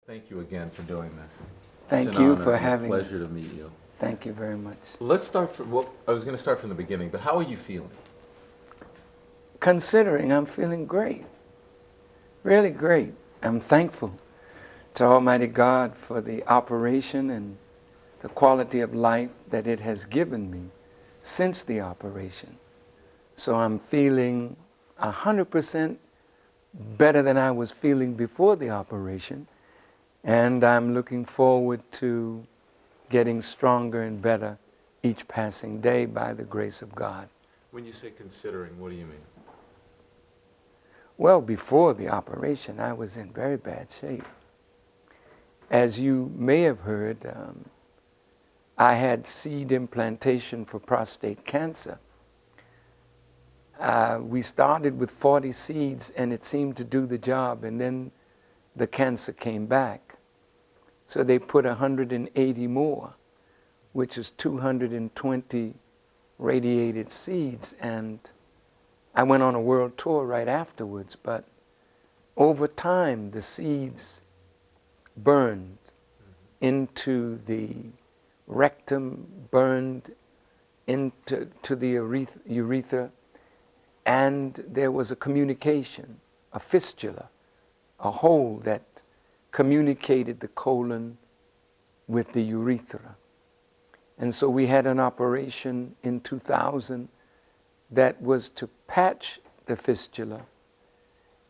Thank you again for doing this. It's Thank an you honor for and a having us. pleasure to meet you. Thank you very much. Let's start from, well, I was going to start from the beginning, but how are you feeling? Considering I'm feeling great, really great. I'm thankful to Almighty God for the operation and the quality of life that it has given me since the operation. So I'm feeling 100% better than I was feeling before the operation, and I'm looking forward to getting stronger and better each passing day by the grace of God. When you say considering, what do you mean? Well, before the operation, I was in very bad shape. As you may have heard, I had seed implantation for prostate cancer. We started with 40 seeds, and it seemed to do the job, and then the cancer came back. So they put 180 more, which is 220 radiated seeds, and I went on a world tour right afterwards, but over time the seeds burned into the rectum, burned into the urethra, and there was a communication, a fistula, a hole that communicated the colon with the urethra. And so we had an operation in 2000 that was to patch the fistula.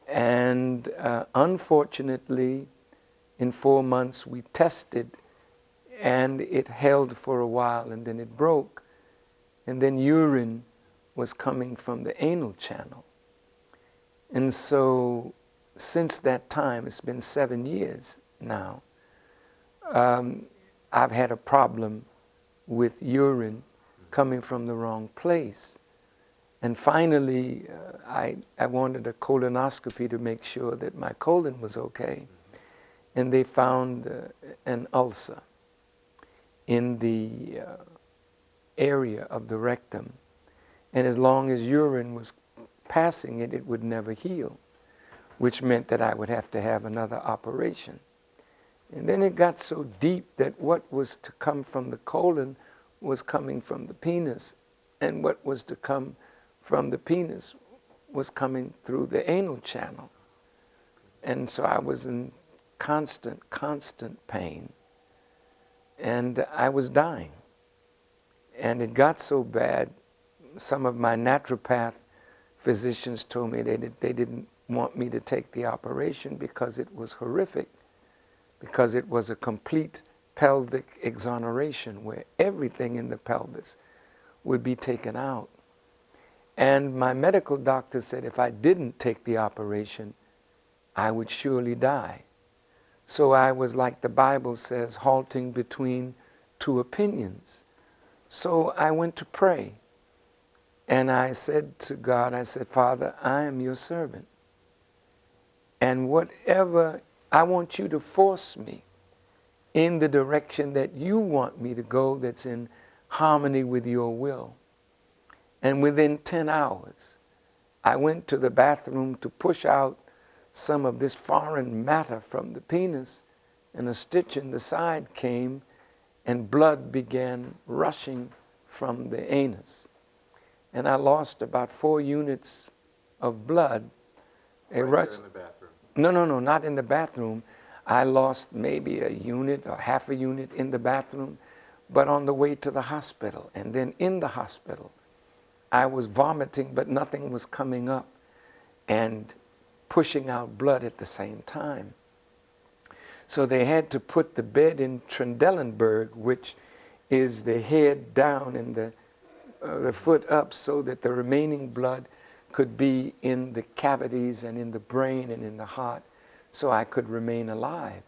And unfortunately, in 4 months, we tested, and it held for a while, and then it broke. And then urine was coming from the anal channel. And so since that time, it's been 7 years now, I've had a problem with urine coming from the wrong place. And finally, I wanted a colonoscopy to make sure that my colon was okay. And they found an ulcer in the area of the rectum. And as long as urine was passing it, it would never heal, which meant that I would have to have another operation. And then it got so deep that what was to come from the colon was coming from the penis, and what was to come from the penis was coming through the anal channel. And so I was in constant pain, and I was dying. And it got so bad, some of my naturopath physicians told me they didn't want me to take the operation because it was horrific, because it was a complete pelvic exoneration where everything in the pelvis would be taken out. And my medical doctor said if I didn't take the operation, I would surely die. So I was, like the Bible says, halting between two opinions. So I went to pray. And I said to God, I said, Father, I am your servant. And whatever, I want you to force me in the direction that you want me to go, that's in harmony with your will. And within 10 hours, I went to the bathroom to push out some of this foreign matter from the penis, and a stitch in the side came, and blood began rushing from the anus. And I lost about 4 units of blood. Right there in the bathroom? No, not in the bathroom. I lost maybe a unit or half a unit in the bathroom, but on the way to the hospital. And then in the hospital, I was vomiting, but nothing was coming up, and pushing out blood at the same time. So they had to put the bed in Trendelenburg, which is the head down and the foot up, so that the remaining blood could be in the cavities and in the brain and in the heart, so I could remain alive.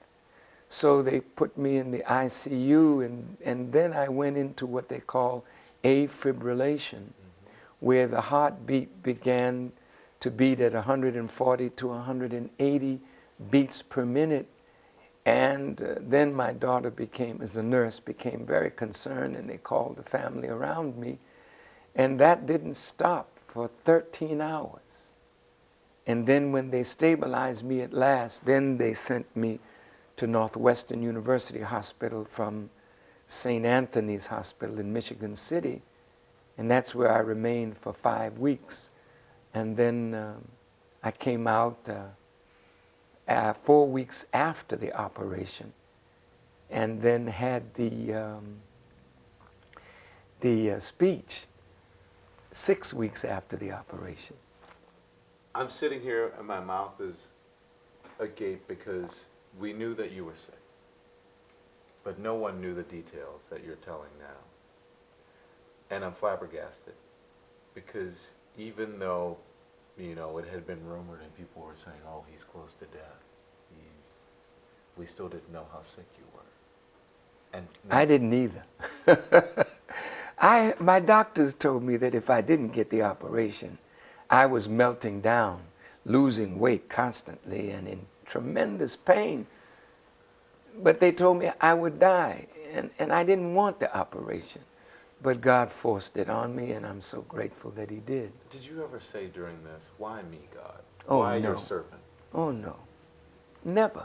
So they put me in the ICU, and then I went into what they call afibrillation, where the heartbeat began to beat at 140 to 180 beats per minute. And then my daughter became, as a nurse, became very concerned, and they called the family around me. And that didn't stop for 13 hours. And then when they stabilized me at last, then they sent me to Northwestern University Hospital from St. Anthony's Hospital in Michigan City, and that's where I remained for 5 weeks. And then I came out 4 weeks after the operation, and then had the speech 6 weeks after the operation. I'm sitting here and my mouth is agape because we knew that you were sick, but no one knew the details that you're telling now. And I'm flabbergasted because even though, you know, it had been rumored and people were saying, oh, he's close to death, we still didn't know how sick you were. And I didn't either. My doctors told me that if I didn't get the operation, I was melting down, losing weight constantly and in tremendous pain. But they told me I would die, and I didn't want the operation. But God forced it on me, and I'm so grateful that he did. Did you ever say during this, why me, God? Oh, why no. your servant? Oh, no. Never.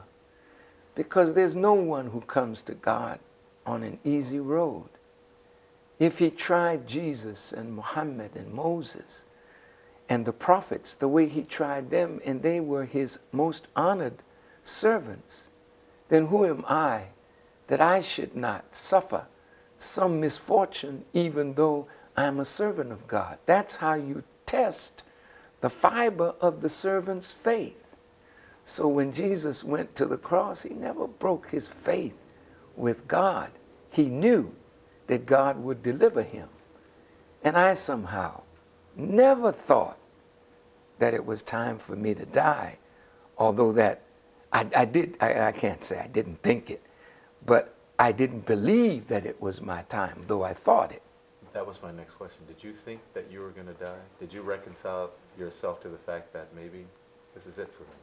Because there's no one who comes to God on an easy road. If he tried Jesus and Muhammad and Moses and the prophets the way he tried them, and they were his most honored servants, then who am I that I should not suffer some misfortune even though I'm a servant of God? That's how you test the fiber of the servant's faith. So when Jesus went to the cross, he never broke his faith with God. He knew that God would deliver him. And I somehow never thought that it was time for me to die, although that I can't say I didn't think it, but I didn't believe that it was my time, though I thought it. That was my next question. Did you think that you were going to die? Did you reconcile yourself to the fact that maybe this is it for me?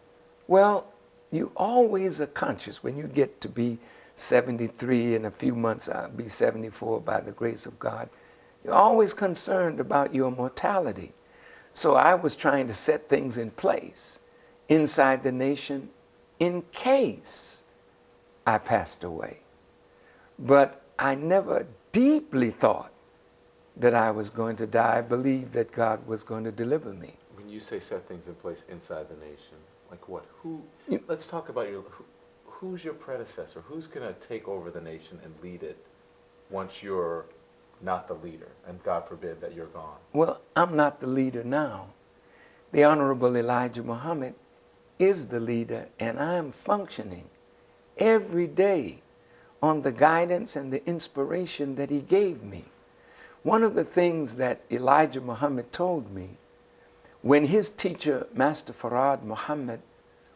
Well, you always are conscious when you get to be 73, in a few months I'll be 74 by the grace of God. You're always concerned about your mortality. So I was trying to set things in place inside the nation in case I passed away. But I never deeply thought that I was going to die. I believed that God was going to deliver me. When you say set things in place inside the nation, like what? Let's talk about who's your predecessor? Who's going to take over the nation and lead it once you're not the leader, and God forbid that you're gone? Well, I'm not the leader now. The Honorable Elijah Muhammad is the leader, and I'm functioning every day on the guidance and the inspiration that he gave me. One of the things that Elijah Muhammad told me, when his teacher, Master Farad Muhammad,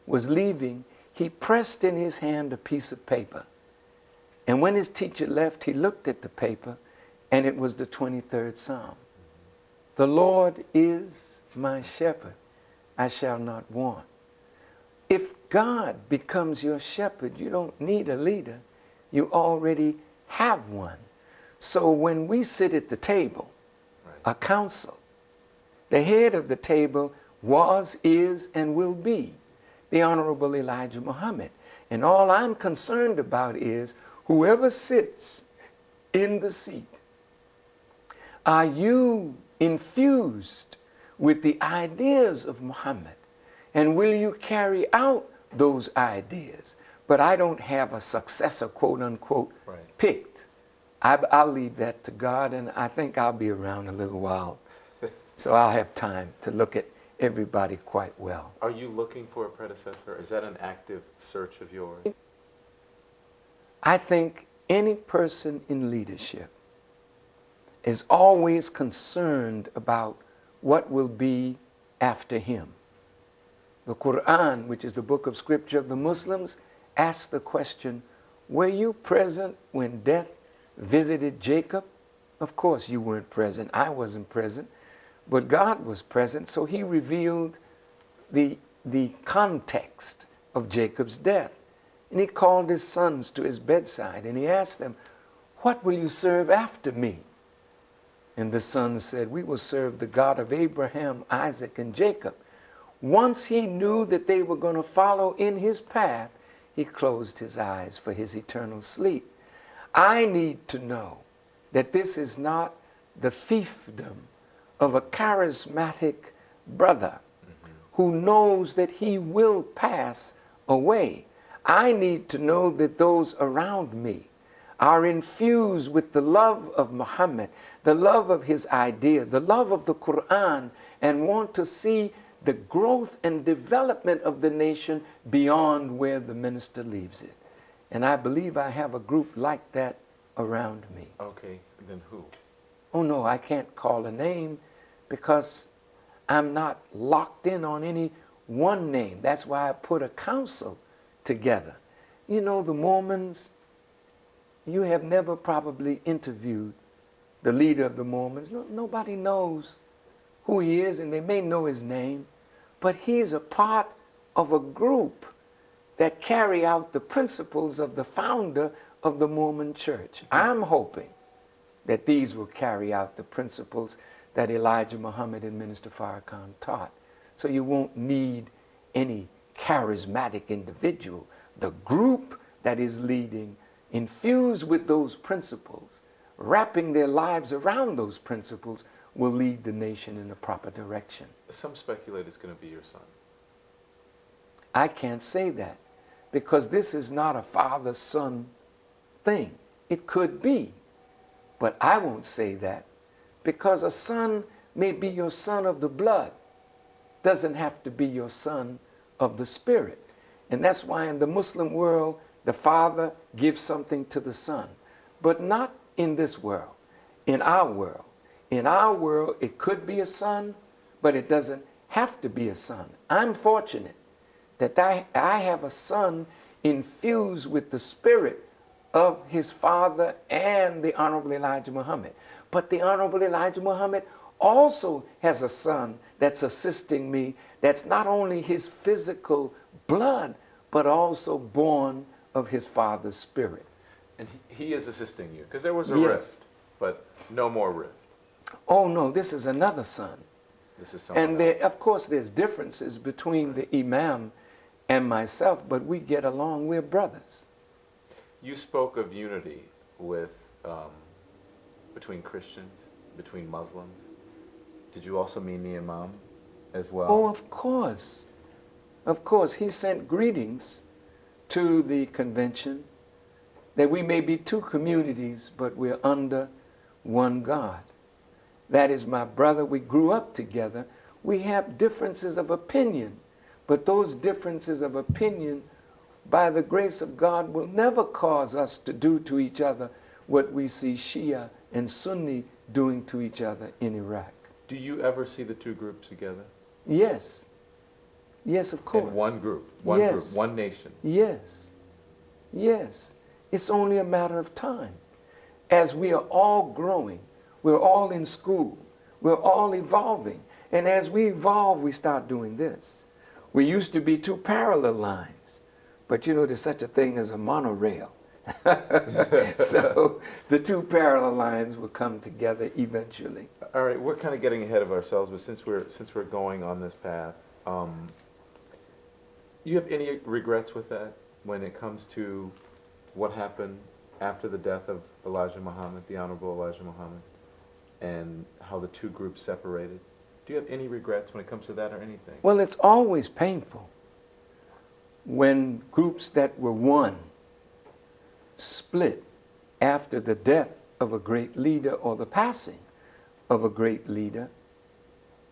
was leaving, he pressed in his hand a piece of paper. And when his teacher left, he looked at the paper, and it was the 23rd Psalm. The Lord is my shepherd, I shall not want. If God becomes your shepherd, you don't need a leader. You already have one. So when we sit at the table, a council, the head of the table was, is, and will be the Honorable Elijah Muhammad. And all I'm concerned about is whoever sits in the seat, are you infused with the ideas of Muhammad? And will you carry out those ideas? But I don't have a successor, quote unquote, picked. I'll leave that to God, and I think I'll be around a little while. So I'll have time to look at everybody quite well. Are you looking for a predecessor? Is that an active search of yours? I think any person in leadership is always concerned about what will be after him. The Quran, which is the book of scripture of the Muslims, asks the question, were you present when death visited Jacob? Of course you weren't present. I wasn't present. But God was present, so he revealed the context of Jacob's death. And he called his sons to his bedside, and he asked them, what will you serve after me? And the sons said, we will serve the God of Abraham, Isaac, and Jacob. Once he knew that they were going to follow in his path, he closed his eyes for his eternal sleep. I need to know that this is not the fiefdom of a charismatic brother who knows that he will pass away. I need to know that those around me are infused with the love of Muhammad, the love of his idea, the love of the Quran, and want to see the growth and development of the nation beyond where the minister leaves it. And I believe I have a group like that around me. Okay, then who? Oh no, I can't call a name because I'm not locked in on any one name. That's why I put a council together. You know, the Mormons, you have never probably interviewed the leader of the Mormons. Nobody knows who he is, and they may know his name, but he's a part of a group that carry out the principles of the founder of the Mormon Church. I'm hoping that these will carry out the principles that Elijah Muhammad and Minister Farrakhan taught. So you won't need any charismatic individual. The group that is leading, infused with those principles, wrapping their lives around those principles, will lead the nation in the proper direction. Some speculate it's going to be your son. I can't say that because this is not a father-son thing. It could be, but I won't say that because a son may be your son of the blood, doesn't have to be your son of the spirit. And that's why in the Muslim world, the father gives something to the son, but not in this world, in our world. In our world, it could be a son, but it doesn't have to be a son. I'm fortunate that I have a son infused with the spirit of his father and the Honorable Elijah Muhammad. But the Honorable Elijah Muhammad also has a son that's assisting me, that's not only his physical blood, but also born of his father's spirit. And he is assisting you, because there was a Yes. rift, but no more rift. Oh no, this is another son. This is someone And there, of course, there's differences between the imam and myself, but we get along. We're brothers. You spoke of unity with between Christians, between Muslims. Did you also mean the imam as well? Oh, of course. Of course, he sent greetings to the convention that we may be two communities, but we're under one God. That is my brother. We grew up together. We have differences of opinion, but those differences of opinion, by the grace of God, will never cause us to do to each other what we see Shia and Sunni doing to each other in Iraq. Do you ever see the two groups together? Yes. Yes, of course. In one group, Yes. one nation. Yes. Yes. It's only a matter of time. As we are all growing, we're all in school, we're all evolving. And as we evolve, we start doing this. We used to be two parallel lines, but you know, there's such a thing as a monorail. So the two parallel lines will come together eventually. All right, we're kind of getting ahead of ourselves, but since we're going on this path, you have any regrets with that when it comes to what happened after the death of Elijah Muhammad, the Honorable Elijah Muhammad, and how the two groups separated? Do you have any regrets when it comes to that or anything? Well, it's always painful when groups that were one split after the death of a great leader or the passing of a great leader.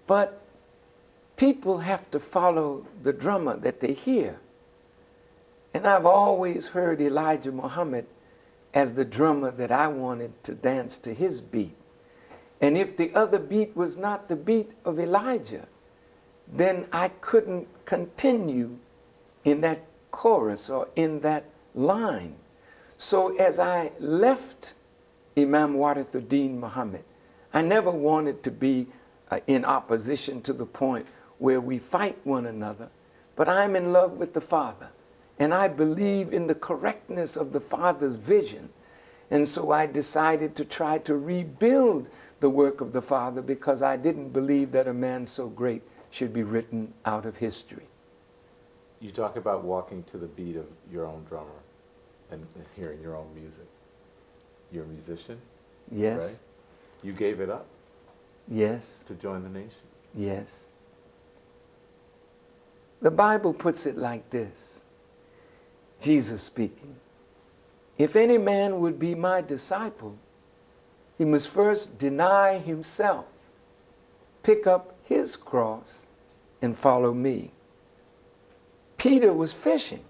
But people have to follow the drummer that they hear. And I've always heard Elijah Muhammad as the drummer that I wanted to dance to his beat. And if the other beat was not the beat of Elijah, then I couldn't continue in that chorus or in that line. So as I left Imam Warithuddin Muhammad, I never wanted to be in opposition to the point where we fight one another, but I'm in love with the Father, and I believe in the correctness of the Father's vision. And so I decided to try to rebuild the work of the Father because I didn't believe that a man so great should be written out of history. You talk about walking to the beat of your own drummer and hearing your own music. You're a musician, Yes. right? You gave it up Yes. to join the nation. Yes. The Bible puts it like this. Jesus speaking. If any man would be my disciple, he must first deny himself, pick up his cross, and follow me. Peter was fishing.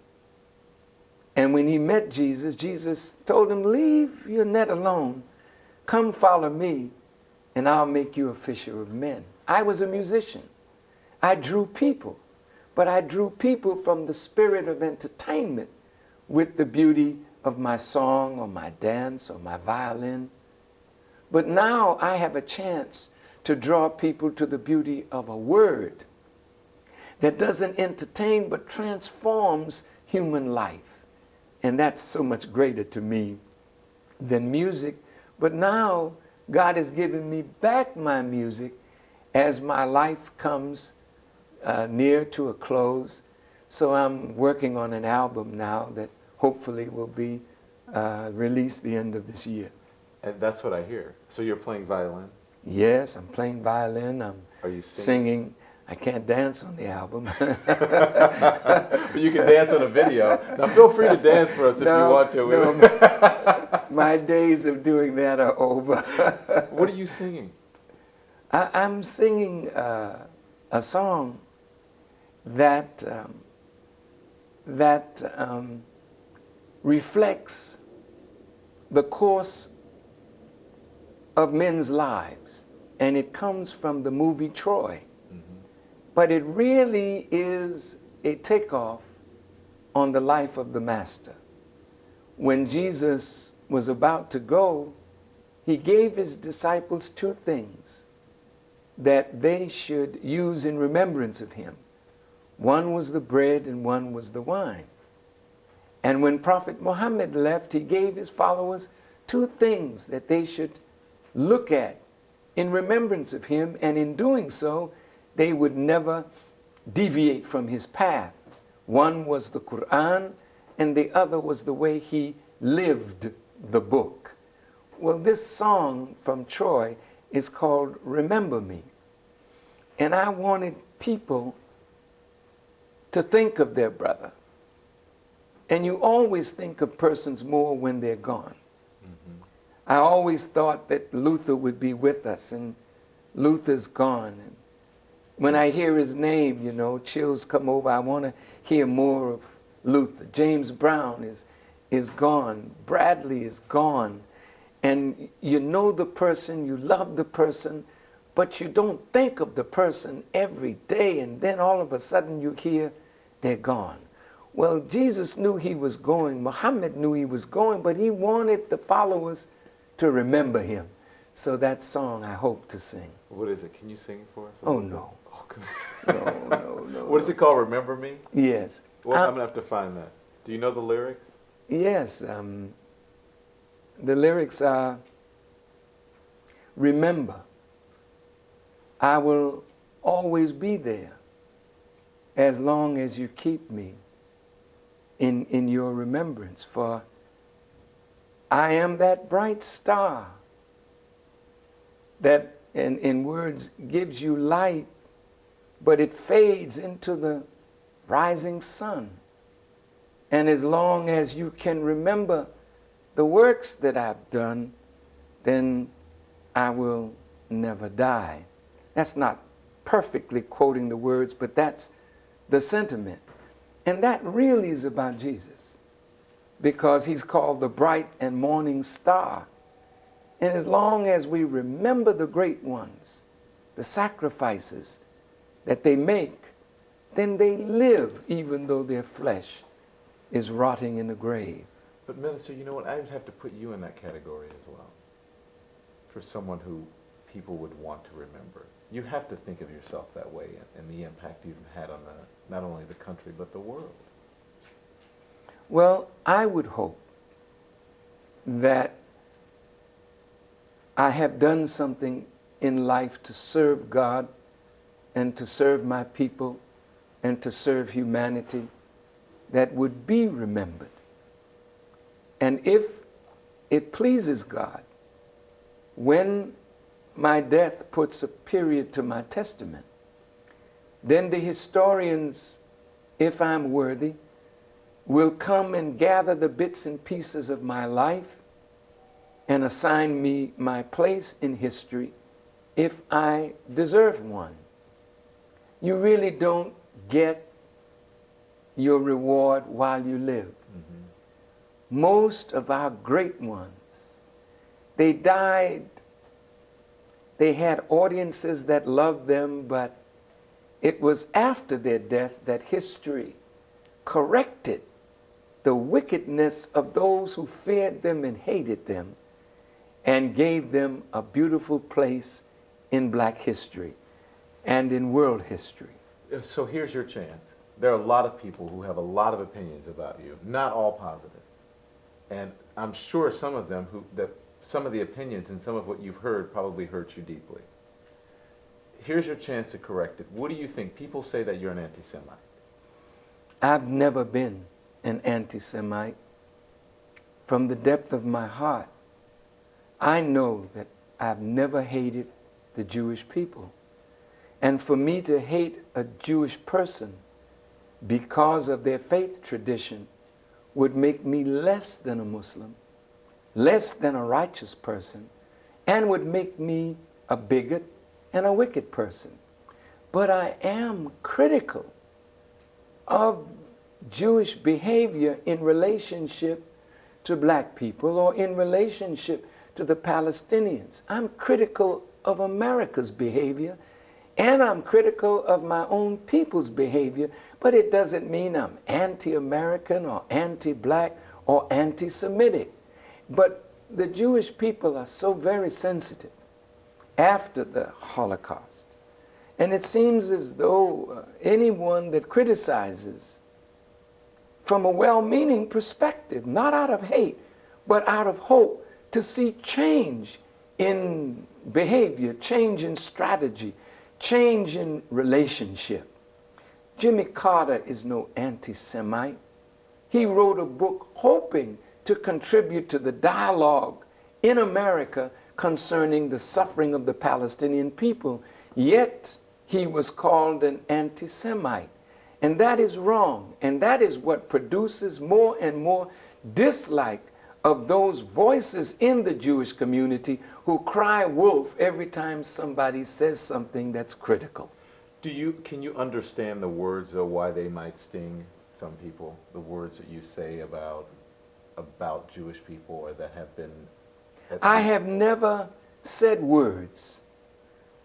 And when he met Jesus, Jesus told him, leave your net alone. Come follow me, and I'll make you a fisher of men. I was a musician. I drew people. But I drew people from the spirit of entertainment with the beauty of my song or my dance or my violin. But now I have a chance to draw people to the beauty of a word that doesn't entertain but transforms human life. And that's so much greater to me than music. But now God has given me back my music as my life comes near to a close. So I'm working on an album now that hopefully will be released the end of this year. And that's what I hear. So you're playing violin? Yes, I'm playing violin. I'm Are you singing. I can't dance on the album. But you can dance on a video. Now feel free to dance for us if you want to. No, my days of doing that are over. What are you singing? I'm singing a song that reflects the course of men's lives, and it comes from the movie Troy. But it really is a takeoff on the life of the Master. When Jesus was about to go, he gave his disciples two things that they should use in remembrance of him. One was the bread and one was the wine. And when Prophet Muhammad left, he gave his followers two things that they should look at in remembrance of him, and in doing so, they would never deviate from his path. One was the Quran, and the other was the way he lived the book. Well, this song from Troy is called Remember Me. And I wanted people to think of their brother. And you always think of persons more when they're gone. I always thought that Luther would be with us, and Luther's gone. And when I hear his name, you know, chills come over. I want to hear more of Luther. James Brown is gone. Bradley is gone. And you know the person, you love the person, but you don't think of the person every day, and then all of a sudden you hear they're gone. Well, Jesus knew he was going. Muhammad knew he was going, but he wanted the followers to remember him. So that song I hope to sing. What is it? Can you sing it for us? Oh, no. Oh, No. What is it called? Remember Me? Yes. Well, I'm going to have to find that. Do you know the lyrics? Yes. The lyrics are, remember, I will always be there as long as you keep me in your remembrance. For I am that bright star that, in words, gives you light, but it fades into the rising sun. And as long as you can remember the works that I've done, then I will never die. That's not perfectly quoting the words, but that's the sentiment. And that really is about Jesus, because he's called the bright and morning star. And as long as we remember the great ones, the sacrifices that they make, then they live even though their flesh is rotting in the grave. But Minister, you know what? I would have to put you in that category as well. For someone who people would want to remember. You have to think of yourself that way, and the impact you've had on not only the country, but the world. Well, I would hope that I have done something in life to serve God and to serve my people and to serve humanity that would be remembered. And if it pleases God, when my death puts a period to my testament, then the historians, if I'm worthy, will come and gather the bits and pieces of my life and assign me my place in history if I deserve one. You really don't get your reward while you live. Mm-hmm. Most of our great ones, they died, they had audiences that loved them, but it was after their death that history corrected the wickedness of those who feared them and hated them and gave them a beautiful place in black history and in world history. So here's your chance. There are a lot of people who have a lot of opinions about you, not all positive. And I'm sure some of them some of the opinions and some of what you've heard probably hurt you deeply. Here's your chance to correct it. What do you think? People say that you're an anti-Semite. I've never been an anti-Semite. From the depth of my heart, I know that I've never hated the Jewish people. And for me to hate a Jewish person because of their faith tradition would make me less than a Muslim, less than a righteous person, and would make me a bigot and a wicked person. But I am critical of Jewish behavior in relationship to black people or in relationship to the Palestinians. I'm critical of America's behavior, and I'm critical of my own people's behavior, but it doesn't mean I'm anti-American or anti-black or anti-Semitic. But the Jewish people are so very sensitive after the Holocaust. And it seems as though anyone that criticizes from a well-meaning perspective, not out of hate, but out of hope to see change in behavior, change in strategy, change in relationship. Jimmy Carter is no anti-Semite. He wrote a book hoping to contribute to the dialogue in America concerning the suffering of the Palestinian people, yet he was called an anti-Semite. And that is wrong, and that is what produces more and more dislike of those voices in the Jewish community who cry wolf every time somebody says something that's critical. Can you understand the words, though, why they might sting some people, the words that you say about Jewish people or that have been... I have never said words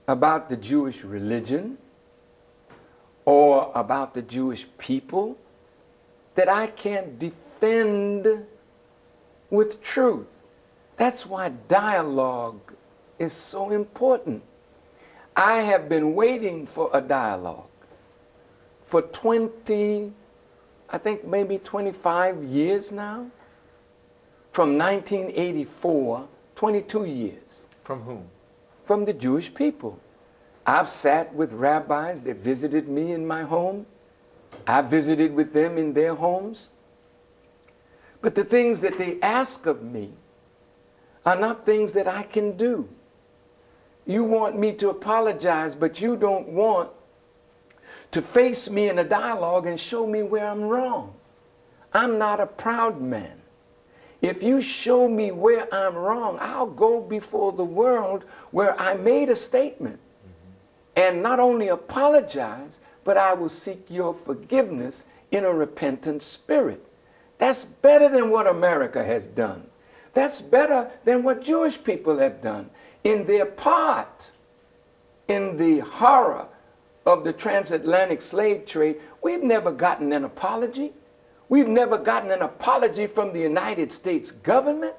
about the Jewish religion or about the Jewish people that I can't defend with truth. That's why dialogue is so important. I have been waiting for a dialogue for 20, I think maybe 25 years now. From 1984, 22 years. From whom? From the Jewish people. I've sat with rabbis that visited me in my home. I visited with them in their homes. But the things that they ask of me are not things that I can do. You want me to apologize, but you don't want to face me in a dialogue and show me where I'm wrong. I'm not a proud man. If you show me where I'm wrong, I'll go before the world where I made a statement and not only apologize, but I will seek your forgiveness in a repentant spirit. That's better than what America has done. That's better than what Jewish people have done in their part in the horror of the transatlantic slave trade. We've never gotten an apology. We've never gotten an apology from the United States government.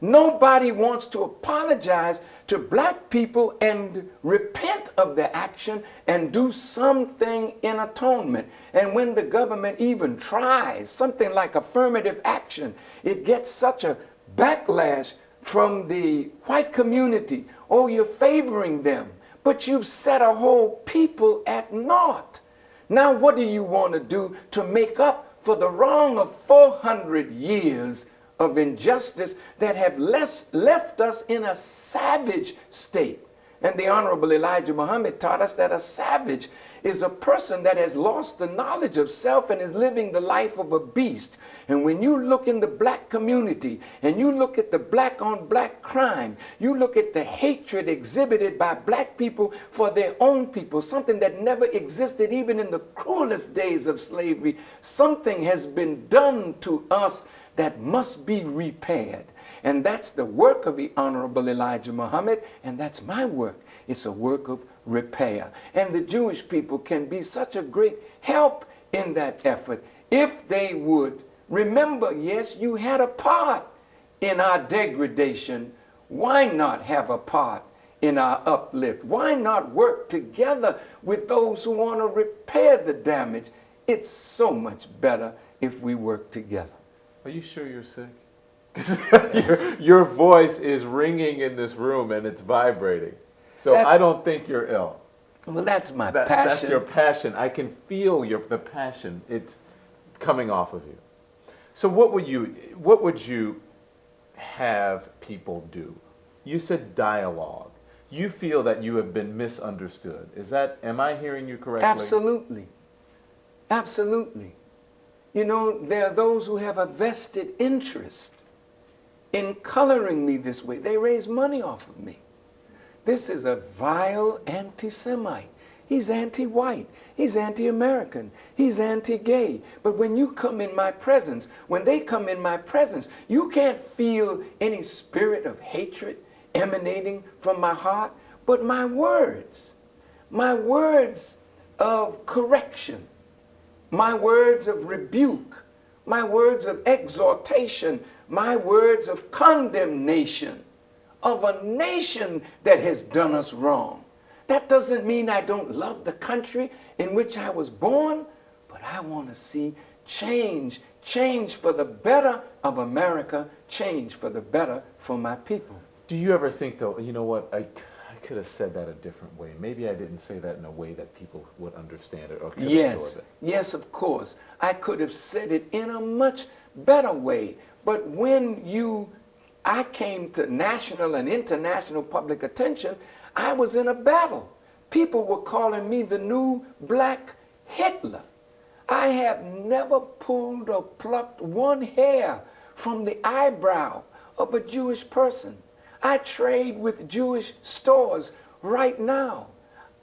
Nobody wants to apologize to black people and repent of their action and do something in atonement. And when the government even tries something like affirmative action, it gets such a backlash from the white community. Oh, you're favoring them, but you've set a whole people at naught. Now what do you want to do to make up for the wrong of 400 years of injustice that have left us in a savage state. And the Honorable Elijah Muhammad taught us that a savage is a person that has lost the knowledge of self and is living the life of a beast. And when you look in the black community and you look at the black on black crime, you look at the hatred exhibited by black people for their own people, something that never existed even in the cruelest days of slavery, something has been done to us that must be repaired. And that's the work of the Honorable Elijah Muhammad, and that's my work. It's a work of repair. And the Jewish people can be such a great help in that effort if they would remember, yes, you had a part in our degradation. Why not have a part in our uplift? Why not work together with those who want to repair the damage? It's so much better if we work together. Are you sure you're sick? your voice is ringing in this room and it's vibrating. So I don't think you're ill. Well, that's my passion. That's your passion. I can feel the passion. It's coming off of you. So what would you have people do? You said dialogue. You feel that you have been misunderstood. Am I hearing you correctly? Absolutely. Absolutely. You know, there are those who have a vested interest in coloring me this way. They raise money off of me. This is a vile anti-Semite. He's anti-white. He's anti-American. He's anti-gay. But when you come in my presence, when they come in my presence, you can't feel any spirit of hatred emanating from my heart, but my words of correction, my words of rebuke, my words of exhortation, my words of condemnation of a nation that has done us wrong. That doesn't mean I don't love the country in which I was born, but I want to see change for the better of America, change for the better for my people. Do you ever think, though, you know what, I could have said that a different way. Maybe I didn't say that in a way that people would understand it or could absorb it. Yes, of course. I could have said it in a much better way. But when I came to national and international public attention, I was in a battle. People were calling me the new black Hitler. I have never pulled or plucked one hair from the eyebrow of a Jewish person. I trade with Jewish stores right now.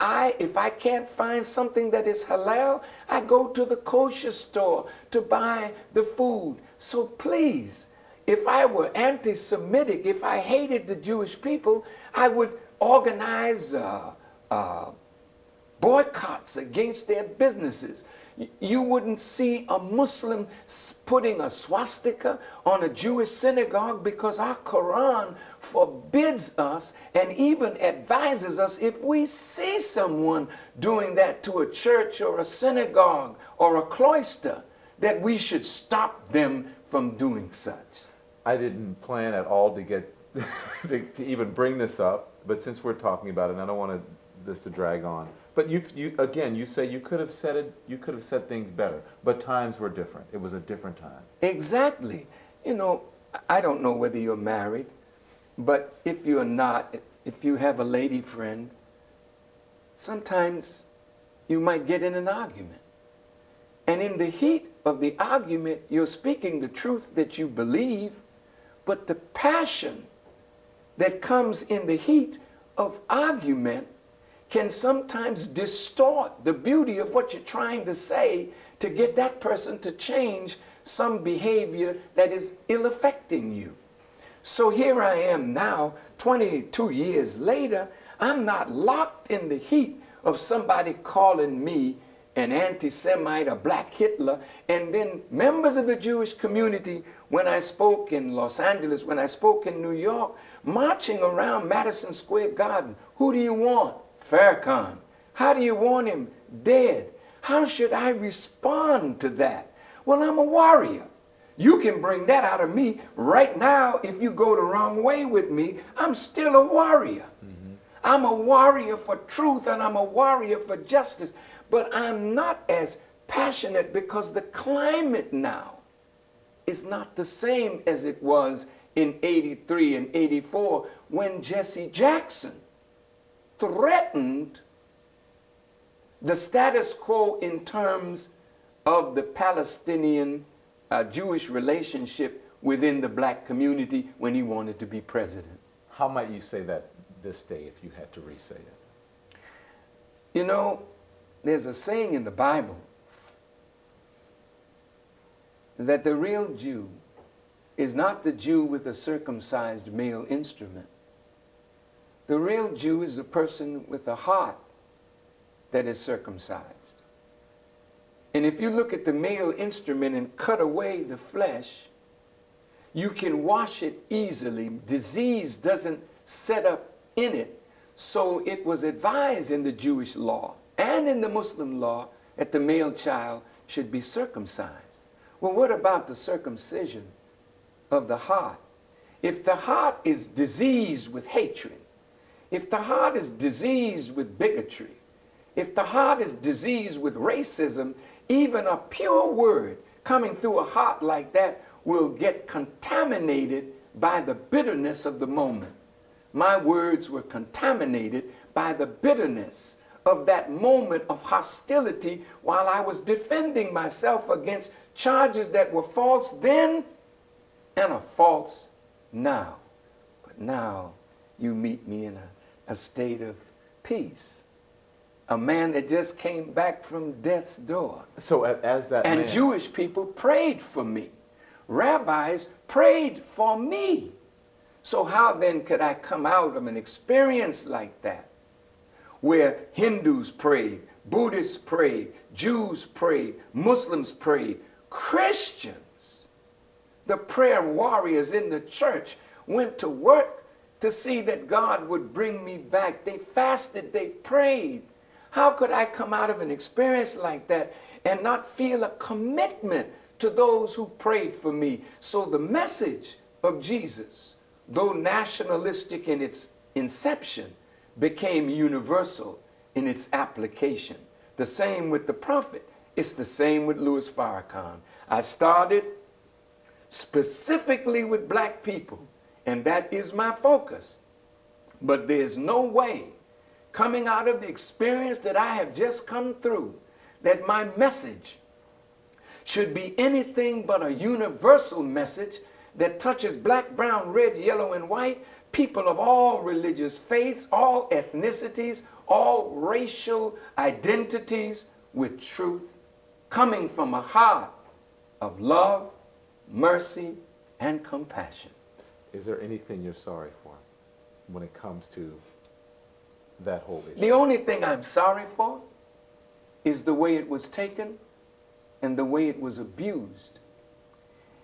If I can't find something that is halal, I go to the kosher store to buy the food. So please, if I were anti-Semitic, if I hated the Jewish people, I would organize boycotts against their businesses. You wouldn't see a Muslim putting a swastika on a Jewish synagogue because our Quran forbids us and even advises us if we see someone doing that to a church or a synagogue or a cloister, that we should stop them from doing such. I didn't plan at all to get to even bring this up, but since we're talking about it, and I don't want this to drag on. But you say you could have said it. You could have said things better, but times were different. It was a different time. Exactly. You know, I don't know whether you're married, but if you're not, if you have a lady friend, sometimes you might get in an argument. And in the heat of the argument, you're speaking the truth that you believe, but the passion that comes in the heat of argument can sometimes distort the beauty of what you're trying to say to get that person to change some behavior that is ill-affecting you. So here I am now, 22 years later, I'm not locked in the heat of somebody calling me an anti-Semite, a black Hitler, and then members of the Jewish community, when I spoke in Los Angeles, when I spoke in New York, marching around Madison Square Garden. Who do you want? Farrakhan. How do you want him? Dead. How should I respond to that? Well, I'm a warrior. You can bring that out of me right now. If you go the wrong way with me, I'm still a warrior. Mm-hmm. I'm a warrior for truth and I'm a warrior for justice, but I'm not as passionate because the climate now is not the same as it was in 83 and 84 when Jesse Jackson threatened the status quo in terms of the Palestinian Jewish relationship within the black community when he wanted to be president. How might you say that this day if you had to re-say it? You know, there's a saying in the Bible that the real Jew is not the Jew with a circumcised male instrument. The real Jew is a person with a heart that is circumcised. And if you look at the male instrument and cut away the flesh, you can wash it easily. Disease doesn't set up in it. So it was advised in the Jewish law and in the Muslim law that the male child should be circumcised. Well, what about the circumcision of the heart? If the heart is diseased with hatred, if the heart is diseased with bigotry, if the heart is diseased with racism, even a pure word coming through a heart like that will get contaminated by the bitterness of the moment. My words were contaminated by the bitterness of that moment of hostility while I was defending myself against charges that were false then and are false now. But now you meet me in a state of peace. A man that just came back from death's door. So as that and man... Jewish people prayed for me. Rabbis prayed for me. So how then could I come out of an experience like that, where Hindus prayed, Buddhists prayed, Jews prayed, Muslims prayed, Christians, the prayer warriors in the church, went to work to see that God would bring me back. They fasted, they prayed. How could I come out of an experience like that and not feel a commitment to those who prayed for me? So the message of Jesus, though nationalistic in its inception, became universal in its application. The same with the prophet. It's the same with Louis Farrakhan. I started specifically with black people, and that is my focus. But there's no way, coming out of the experience that I have just come through, that my message should be anything but a universal message that touches black, brown, red, yellow, and white, people of all religious faiths, all ethnicities, all racial identities, with truth, coming from a heart of love, mercy, and compassion. Is there anything you're sorry for when it comes to that whole issue? The only thing I'm sorry for is the way it was taken and the way it was abused.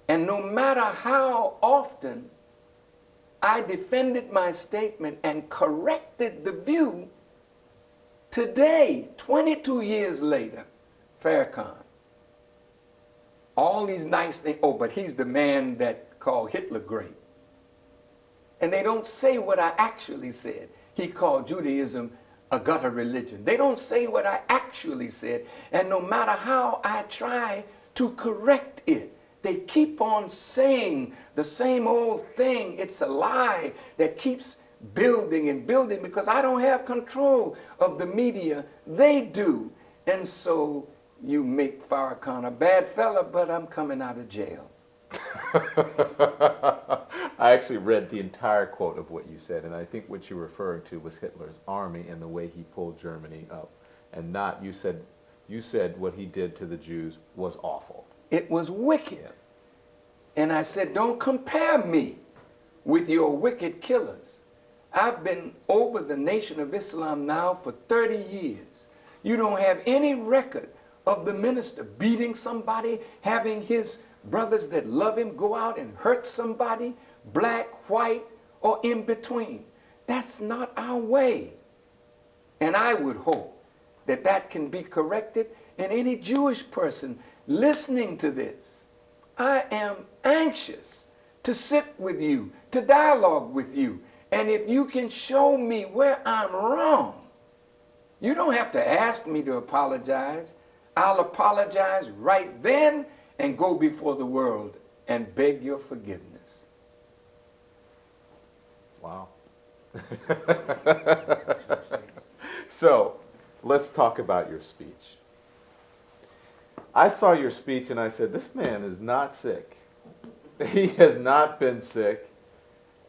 And no matter how often I defended my statement and corrected the view, today, 22 years later, Farrakhan, all these nice things, oh, but he's the man that called Hitler great. And they don't say what I actually said. He called Judaism a gutter religion. They don't say what I actually said. And no matter how I try to correct it, they keep on saying the same old thing. It's a lie that keeps building and building because I don't have control of the media. They do. And so you make Farrakhan a bad fella, but I'm coming out of jail. I actually read the entire quote of what you said, and I think what you're referring to was Hitler's army and the way he pulled Germany up, and not, you said what he did to the Jews was awful. It was wicked. Yes. And I said, don't compare me with your wicked killers. I've been over the Nation of Islam now for 30 years. You don't have any record of the minister beating somebody, having his brothers that love him go out and hurt somebody, black, white, or in between. That's not our way. And I would hope that that can be corrected. And any Jewish person listening to this, I am anxious to sit with you, to dialogue with you. And if you can show me where I'm wrong, you don't have to ask me to apologize. I'll apologize right then and go before the world and beg your forgiveness. Wow. So, let's talk about your speech. I saw your speech and I said, this man is not sick. He has not been sick.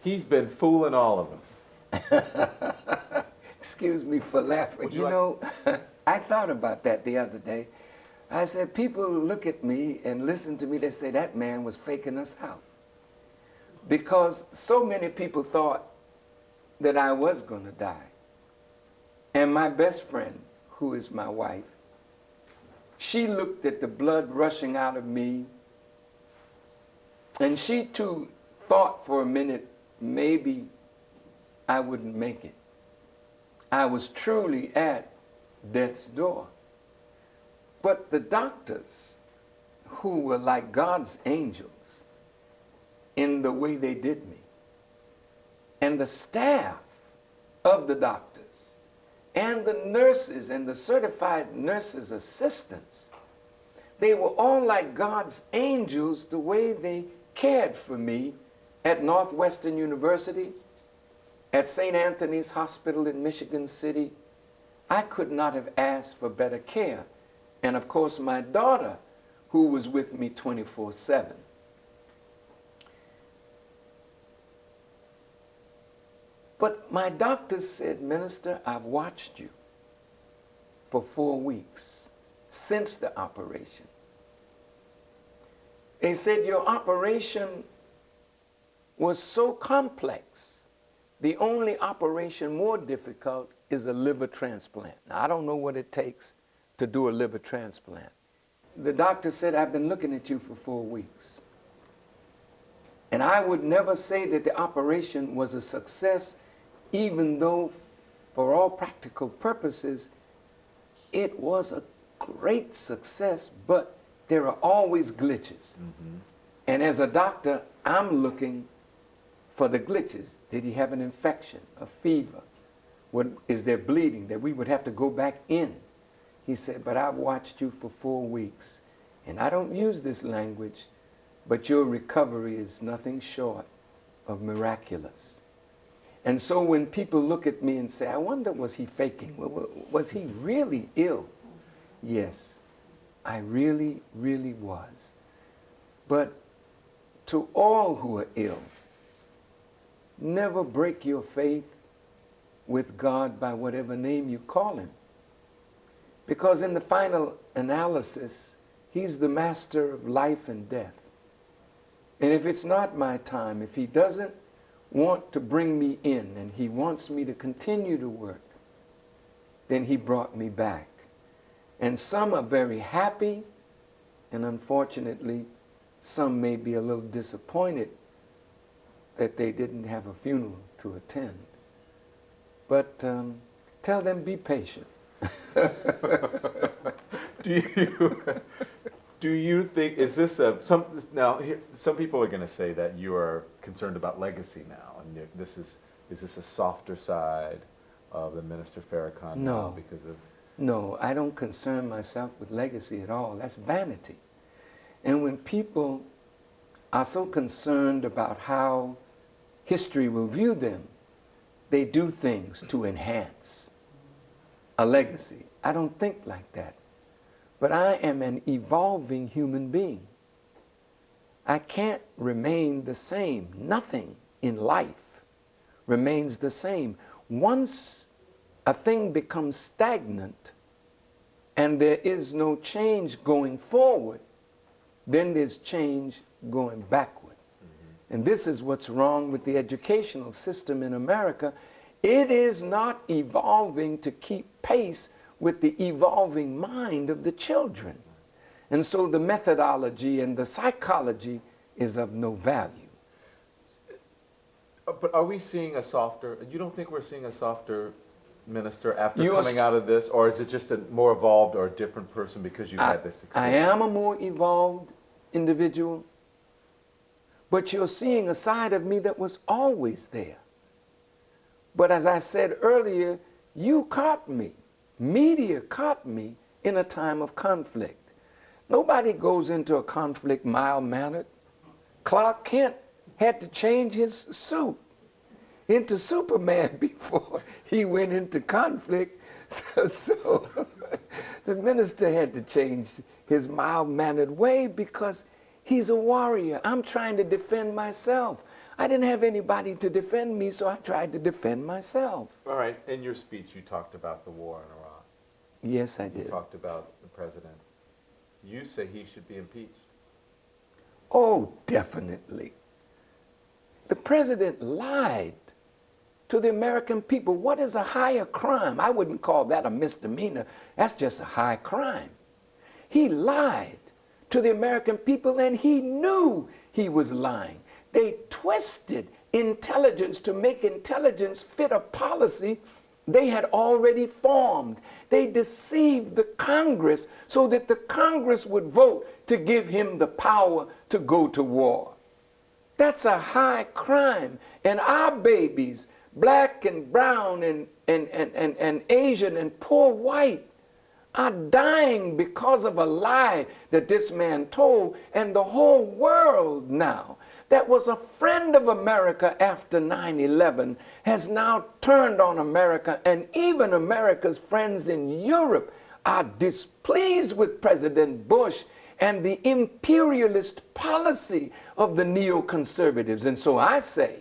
He's been fooling all of us. Excuse me for laughing. You know, I thought about that the other day. I said, people look at me and listen to me, they say that man was faking us out. Because so many people thought that I was going to die. And my best friend, who is my wife, she looked at the blood rushing out of me, and she too thought for a minute, maybe I wouldn't make it. I was truly at death's door. But the doctors, who were like God's angels in the way they did me, and the staff of the doctors, and the nurses and the certified nurses' assistants, they were all like God's angels the way they cared for me at Northwestern University, at St. Anthony's Hospital in Michigan City. I could not have asked for better care. And of course, my daughter, who was with me 24/7. But my doctor said, Minister, I've watched you for 4 weeks since the operation. They said your operation was so complex. The only operation more difficult is a liver transplant. Now, I don't know what it takes to do a liver transplant. The doctor said, I've been looking at you for 4 weeks. And I would never say that the operation was a success, even though, for all practical purposes, it was a great success, but there are always glitches. Mm-hmm. And as a doctor, I'm looking for the glitches. Did he have an infection, a fever? Is there bleeding that we would have to go back in? He said, but I've watched you for 4 weeks, and I don't use this language, but your recovery is nothing short of miraculous. And so when people look at me and say, I wonder, was he faking? Was he really ill? Yes, I really, really was. But to all who are ill, never break your faith with God by whatever name you call him. Because in the final analysis, he's the master of life and death. And if it's not my time, if he doesn't want to bring me in and he wants me to continue to work, then he brought me back. And some are very happy, and unfortunately, some may be a little disappointed that they didn't have a funeral to attend. But tell them, be patient. Do you think, is this some people are going to say that you are concerned about legacy now, and is this a softer side of the Minister Farrakhan now because of... No, I don't concern myself with legacy at all. That's vanity. And when people are so concerned about how history will view them, they do things to enhance a legacy. I don't think like that. But I am an evolving human being. I can't remain the same. Nothing in life remains the same. Once a thing becomes stagnant and there is no change going forward, then there's change going backward. Mm-hmm. And this is what's wrong with the educational system in America. It is not evolving to keep pace with the evolving mind of the children. And so the methodology and the psychology is of no value. But are we seeing a softer, you don't think we're seeing a softer minister after coming out of this? Or is it just a more evolved or a different person because you've had this experience? I am a more evolved individual, but you're seeing a side of me that was always there. But as I said earlier, you caught me. Media caught me in a time of conflict. Nobody goes into a conflict mild-mannered. Clark Kent had to change his suit into Superman before he went into conflict. So the minister had to change his mild-mannered way because he's a warrior. I'm trying to defend myself. I didn't have anybody to defend me, so I tried to defend myself. All right, in your speech you talked about the war in Iraq. Yes, I did. You talked about the president. You say he should be impeached. Oh, definitely. The president lied to the American people. What is a higher crime? I wouldn't call that a misdemeanor. That's just a high crime. He lied to the American people, and he knew he was lying. They twisted intelligence to make intelligence fit a policy they had already formed. They deceived the Congress so that the Congress would vote to give him the power to go to war. That's a high crime. And our babies, black and brown and Asian and poor white, are dying because of a lie that this man told. And the whole world now, that was a friend of America after 9/11, has now turned on America, and even America's friends in Europe are displeased with President Bush and the imperialist policy of the neoconservatives. And so I say,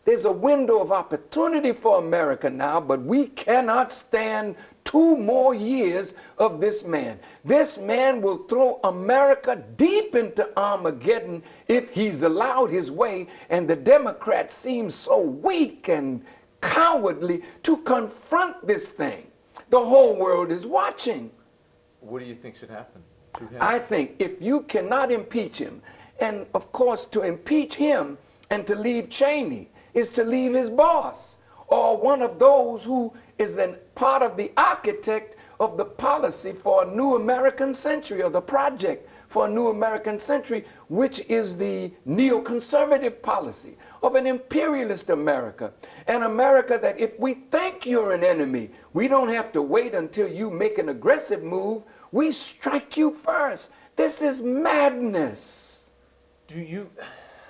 there's a window of opportunity for America now, but we cannot stand 2 more years of this man. This man will throw America deep into Armageddon if he's allowed his way, and the Democrats seem so weak and cowardly to confront this thing. The whole world is watching. What do you think should happen to him? I think if you cannot impeach him, and of course to impeach him and to leave Cheney is to leave his boss, or one of those who is then part of the architect of the policy for a new American century, or the project for a new American century, which is the neoconservative policy of an imperialist America. An America that if we think you're an enemy, we don't have to wait until you make an aggressive move. We strike you first. This is madness. Do you,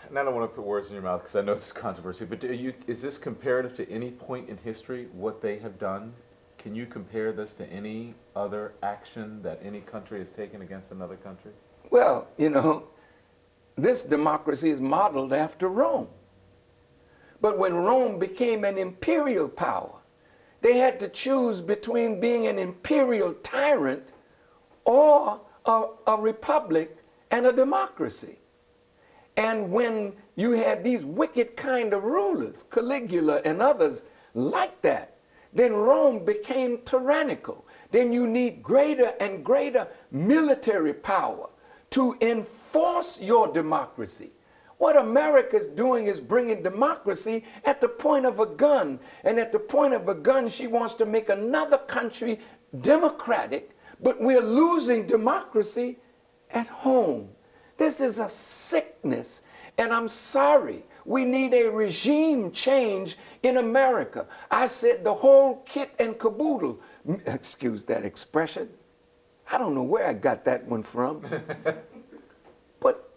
and I don't want to put words in your mouth because I know it's controversy, but is this comparative to any point in history, what they have done? Can you compare this to any other action that any country has taken against another country? Well, you know, this democracy is modeled after Rome. But when Rome became an imperial power, they had to choose between being an imperial tyrant or a republic and a democracy. And when you had these wicked kind of rulers, Caligula and others like that, then Rome became tyrannical. Then you need greater and greater military power to enforce your democracy. What America is doing is bringing democracy at the point of a gun. And at the point of a gun, she wants to make another country democratic, but we're losing democracy at home. This is a sickness, and I'm sorry. We need a regime change in America. I said the whole kit and caboodle, excuse that expression. I don't know where I got that one from. But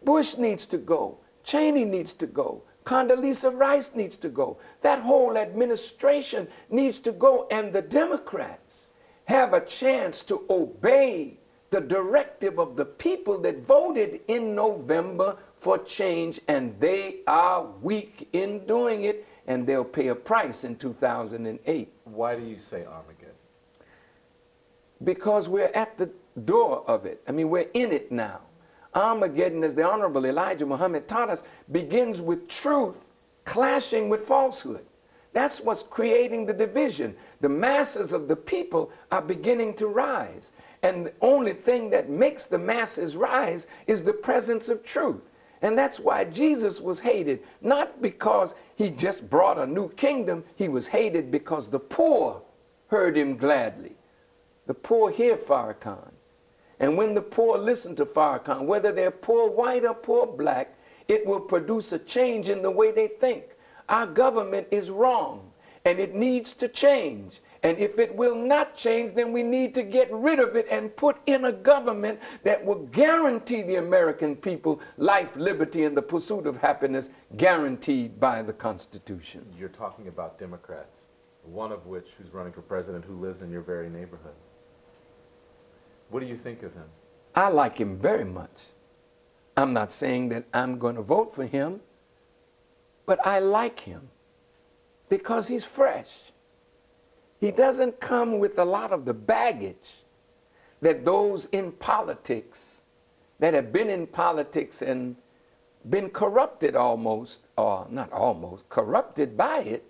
Bush needs to go. Cheney needs to go. Condoleezza Rice needs to go. That whole administration needs to go, and the Democrats have a chance to obey the directive of the people that voted in November for change, and they are weak in doing it, and they'll pay a price in 2008. Why do you say Armageddon? Because we're at the door of it. I mean, we're in it now. Armageddon, as the Honorable Elijah Muhammad taught us, begins with truth clashing with falsehood. That's what's creating the division. The masses of the people are beginning to rise. And the only thing that makes the masses rise is the presence of truth. And that's why Jesus was hated, not because he just brought a new kingdom. He was hated because the poor heard him gladly. The poor hear Farrakhan. And when the poor listen to Farrakhan, whether they're poor white or poor black, it will produce a change in the way they think. Our government is wrong, and it needs to change. And if it will not change, then we need to get rid of it and put in a government that will guarantee the American people life, liberty, and the pursuit of happiness guaranteed by the Constitution. You're talking about Democrats, one of which who's running for president who lives in your very neighborhood. What do you think of him? I like him very much. I'm not saying that I'm going to vote for him, but I like him because he's fresh. He doesn't come with a lot of the baggage that those in politics, that have been in politics and been corrupted almost, or not almost, corrupted by it,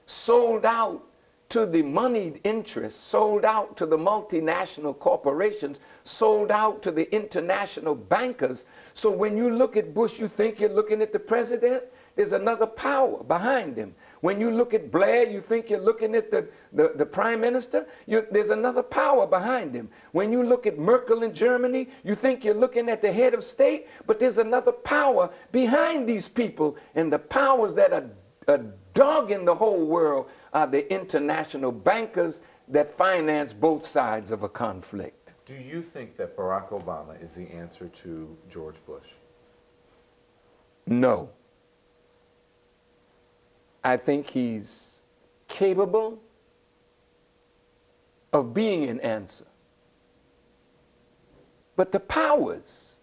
sold out to the moneyed interests, sold out to the multinational corporations, sold out to the international bankers. So when you look at Bush, you think you're looking at the president. There's another power behind him. When you look at Blair, you think you're looking at the prime minister. There's another power behind him. When you look at Merkel in Germany, you think you're looking at the head of state, but there's another power behind these people. And the powers that are dogging the whole world are the international bankers that finance both sides of a conflict. Do you think that Barack Obama is the answer to George Bush? No. I think he's capable of being an answer. But the powers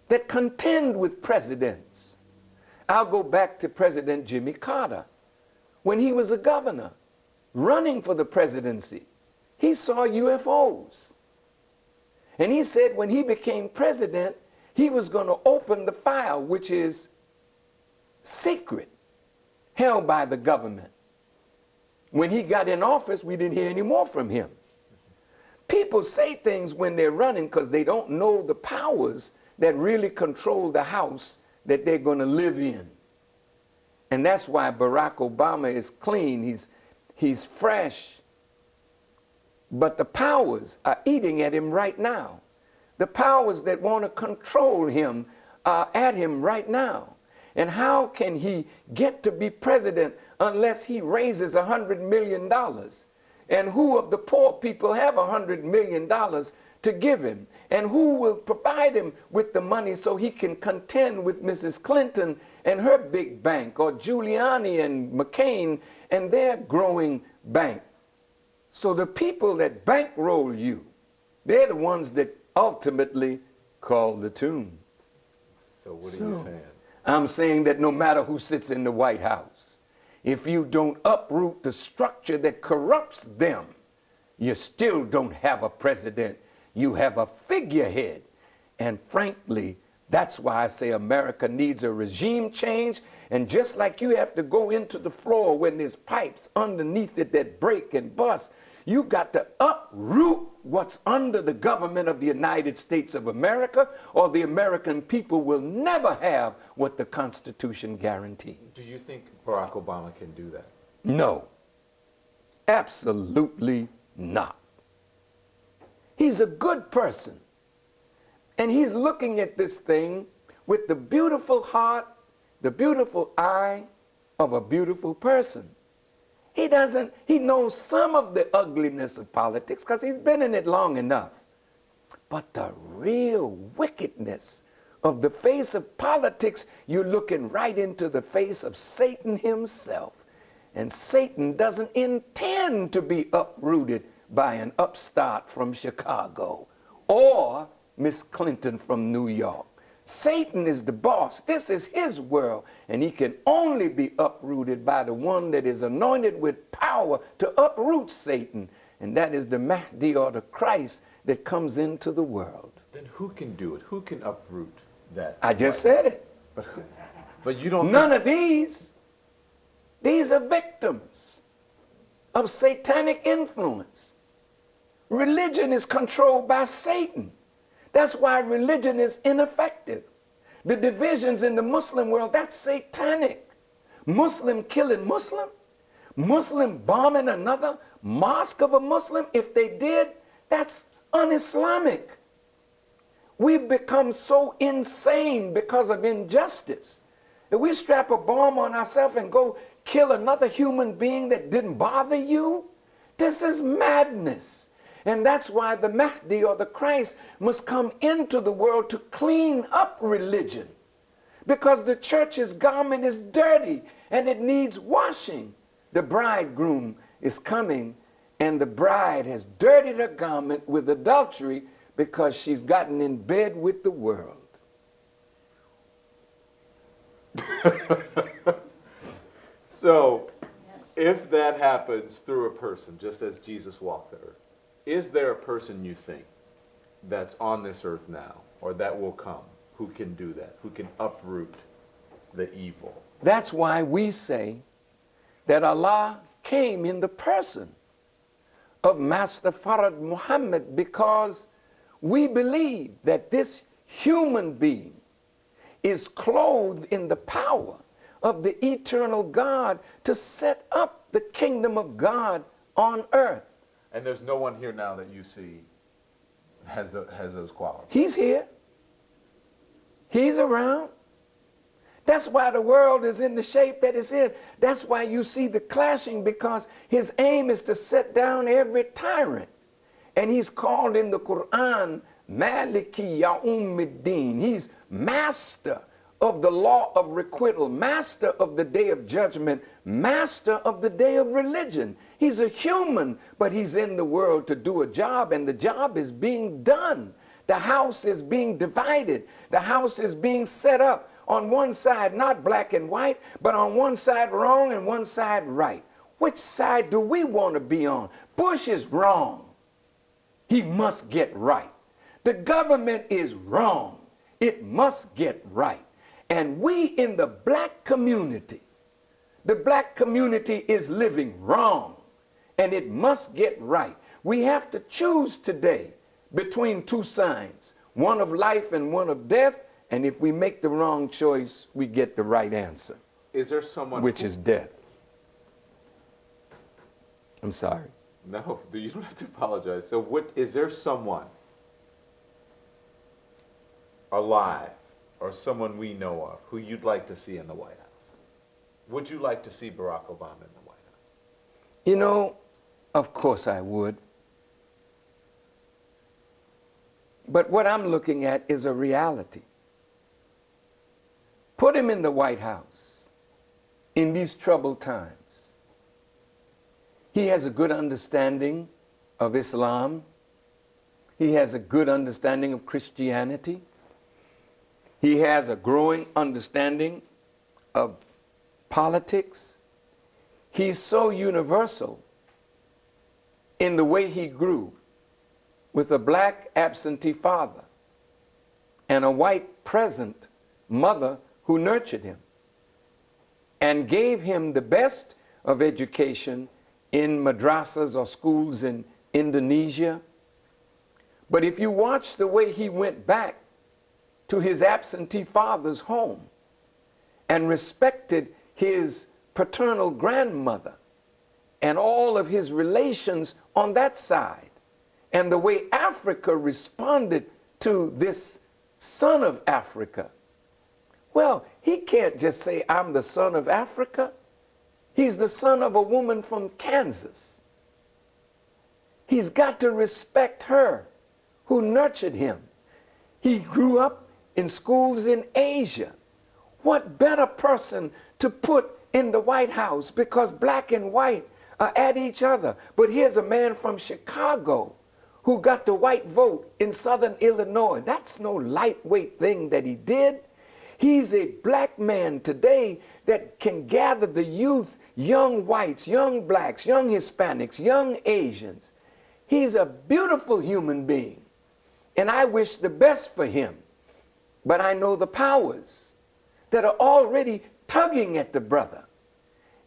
that contend with presidents, I'll go back to President Jimmy Carter. When he was a governor running for the presidency, he saw UFOs. And he said when he became president, he was going to open the file, which is secret, held by the government. When he got in office, we didn't hear any more from him. People say things when they're running because they don't know the powers that really control the house that they're going to live in. And that's why Barack Obama is clean, he's fresh. But the powers are eating at him right now. The powers that want to control him are at him right now. And how can he get to be president unless he raises $100 million? And who of the poor people have $100 million to give him? And who will provide him with the money so he can contend with Mrs. Clinton and her big bank, or Giuliani and McCain and their growing bank? So the people that bankroll you, they're the ones that ultimately call the tune. So what are you saying? I'm saying that no matter who sits in the White House, if you don't uproot the structure that corrupts them, you still don't have a president. You have a figurehead. And frankly, that's why I say America needs a regime change. And just like you have to go into the floor when there's pipes underneath it that break and bust, you got to uproot what's under the government of the United States of America, or the American people will never have what the Constitution guarantees. Do you think Barack Obama can do that? No, absolutely not. He's a good person, and he's looking at this thing with the beautiful heart, the beautiful eye of a beautiful person. He knows some of the ugliness of politics because he's been in it long enough. But the real wickedness of the face of politics, you're looking right into the face of Satan himself. And Satan doesn't intend to be uprooted by an upstart from Chicago or Miss Clinton from New York. Satan is the boss. This is his world, and he can only be uprooted by the one that is anointed with power to uproot Satan, and that is the Mahdi, or the Christ that comes into the world. Then who can do it? Who can uproot that? I just said it. But you don't. None of these. These are victims of satanic influence. Religion is controlled by Satan. That's why religion is ineffective. The divisions in the Muslim world, that's satanic. Muslim killing Muslim, Muslim bombing another mosque of a Muslim, if they did, that's un-Islamic. We've become so insane because of injustice. If we strap a bomb on ourselves and go kill another human being that didn't bother you, This is madness. And that's why the Mahdi or the Christ must come into the world to clean up religion. Because the church's garment is dirty and it needs washing. The bridegroom is coming and the bride has dirtied her garment with adultery because she's gotten in bed with the world. So, if that happens through a person, just as Jesus walked the earth, is there a person you think that's on this earth now, or that will come, who can do that, who can uproot the evil? That's why we say that Allah came in the person of Master Farad Muhammad, because we believe that this human being is clothed in the power of the eternal God to set up the kingdom of God on earth. And there's no one here now that you see has those qualities. He's here. He's around. That's why the world is in the shape that it's in. That's why you see the clashing, because his aim is to set down every tyrant. And he's called in the Quran Maliki Ya'umiddin. He's master of the law of requital, master of the day of judgment, master of the day of religion. He's a human, but he's in the world to do a job, and the job is being done. The house is being divided. The house is being set up. On one side, not black and white, but on one side wrong and one side right. Which side do we want to be on? Bush is wrong. He must get right. The government is wrong. It must get right. And we in the black community, the black community is living wrong, and it must get right. We have to choose today between two signs, one of life and one of death, and if we make the wrong choice, we get the right answer. Is there someone which is death? I'm sorry. No, you don't have to apologize. So is there someone alive or someone we know of who you'd like to see in the White House? Would you like to see Barack Obama in the White House? You know, of course I would. But what I'm looking at is a reality. Put him in the White House in these troubled times. He has a good understanding of Islam. He has a good understanding of Christianity. He has a growing understanding of politics. He's so universal in the way he grew, with a black absentee father and a white present mother who nurtured him and gave him the best of education in madrasas or schools in Indonesia. But if you watch the way he went back to his absentee father's home and respected his paternal grandmother and all of his relations on that side, and the way Africa responded to this son of Africa, well, he can't just say, I'm the son of Africa. He's the son of a woman from Kansas. He's got to respect her who nurtured him. He grew up in schools in Asia. What better person to put in the White House, because black and white are at each other. But here's a man from Chicago who got the white vote in Southern Illinois. That's no lightweight thing that he did. He's a black man today that can gather the youth, young whites, young blacks, young Hispanics, young Asians. He's a beautiful human being, and I wish the best for him. But I know the powers that are already tugging at the brother.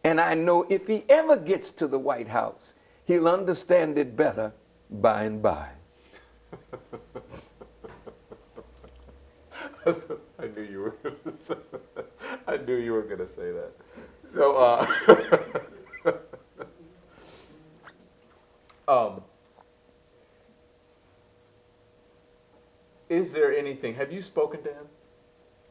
And I know if he ever gets to the White House, he'll understand it better by and by. I knew you were going to say that. I knew you were going to say that. So, is there anything, have you spoken to him?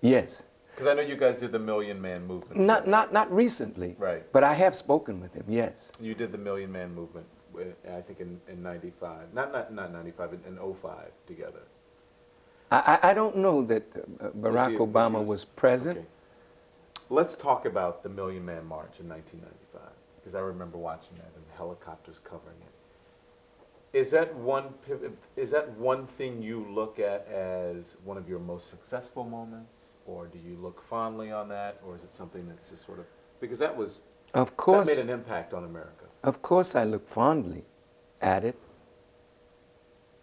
Yes. Because I know you guys did the Million Man movement. Not recently. Right. But I have spoken with him, yes. You did the Million Man movement. I think in 95, not 95, in '05 together. I don't know that Barack Obama was present. Okay. Let's talk about the Million Man March in 1995, because I remember watching that and helicopters covering it. Is that one thing you look at as one of your most successful moments, or do you look fondly on that, or is it something that's just sort of, because that made an impact on America? Of course I look fondly at it.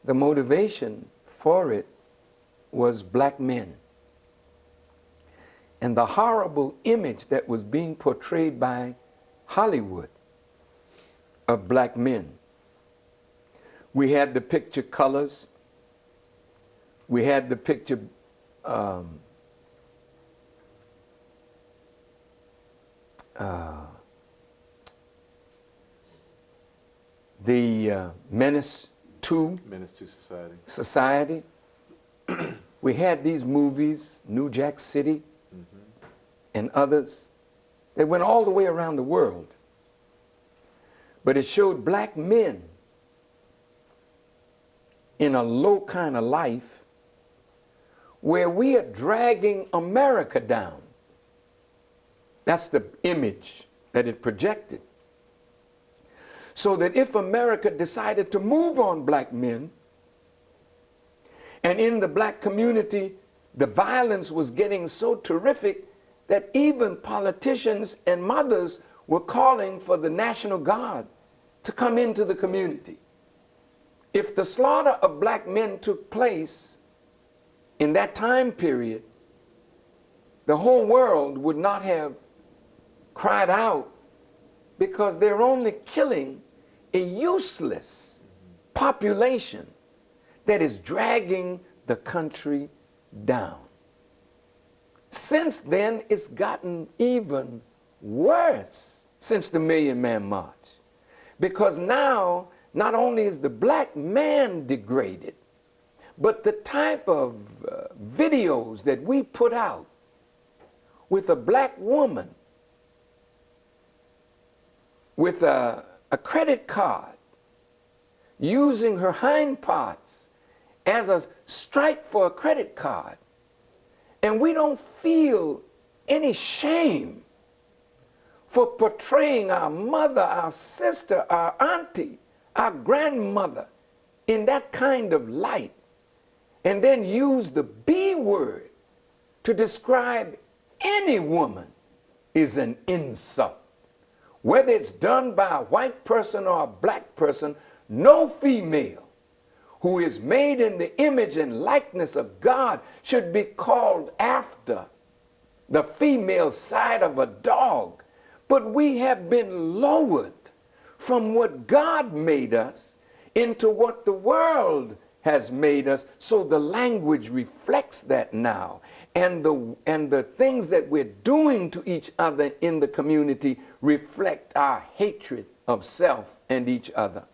The motivation for it was black men. And the horrible image that was being portrayed by Hollywood of black men. We had the picture colors. We had the picture the Menace to Society. We had these movies, New Jack City, and others. They went all the way around the world. But it showed black men in a low kind of life where we are dragging America down. That's the image that it projected. So that if America decided to move on black men, and in the black community, the violence was getting so terrific that even politicians and mothers were calling for the National Guard to come into the community. If the slaughter of black men took place in that time period, the whole world would not have cried out, because they're only killing a useless population that is dragging the country down. Since then, it's gotten even worse since the Million Man March. Because now, not only is the black man degraded, but the type of videos that we put out with a black woman with a credit card using her hind parts as a stripe for a credit card, and we don't feel any shame for portraying our mother, our sister, our auntie, our grandmother in that kind of light, and then use the B word to describe any woman is an insult. Whether it's done by a white person or a black person, no female who is made in the image and likeness of God should be called after the female side of a dog. But we have been lowered from what God made us into what the world has made us, so the language reflects that now. And the things that we're doing to each other in the community reflect our hatred of self and each other.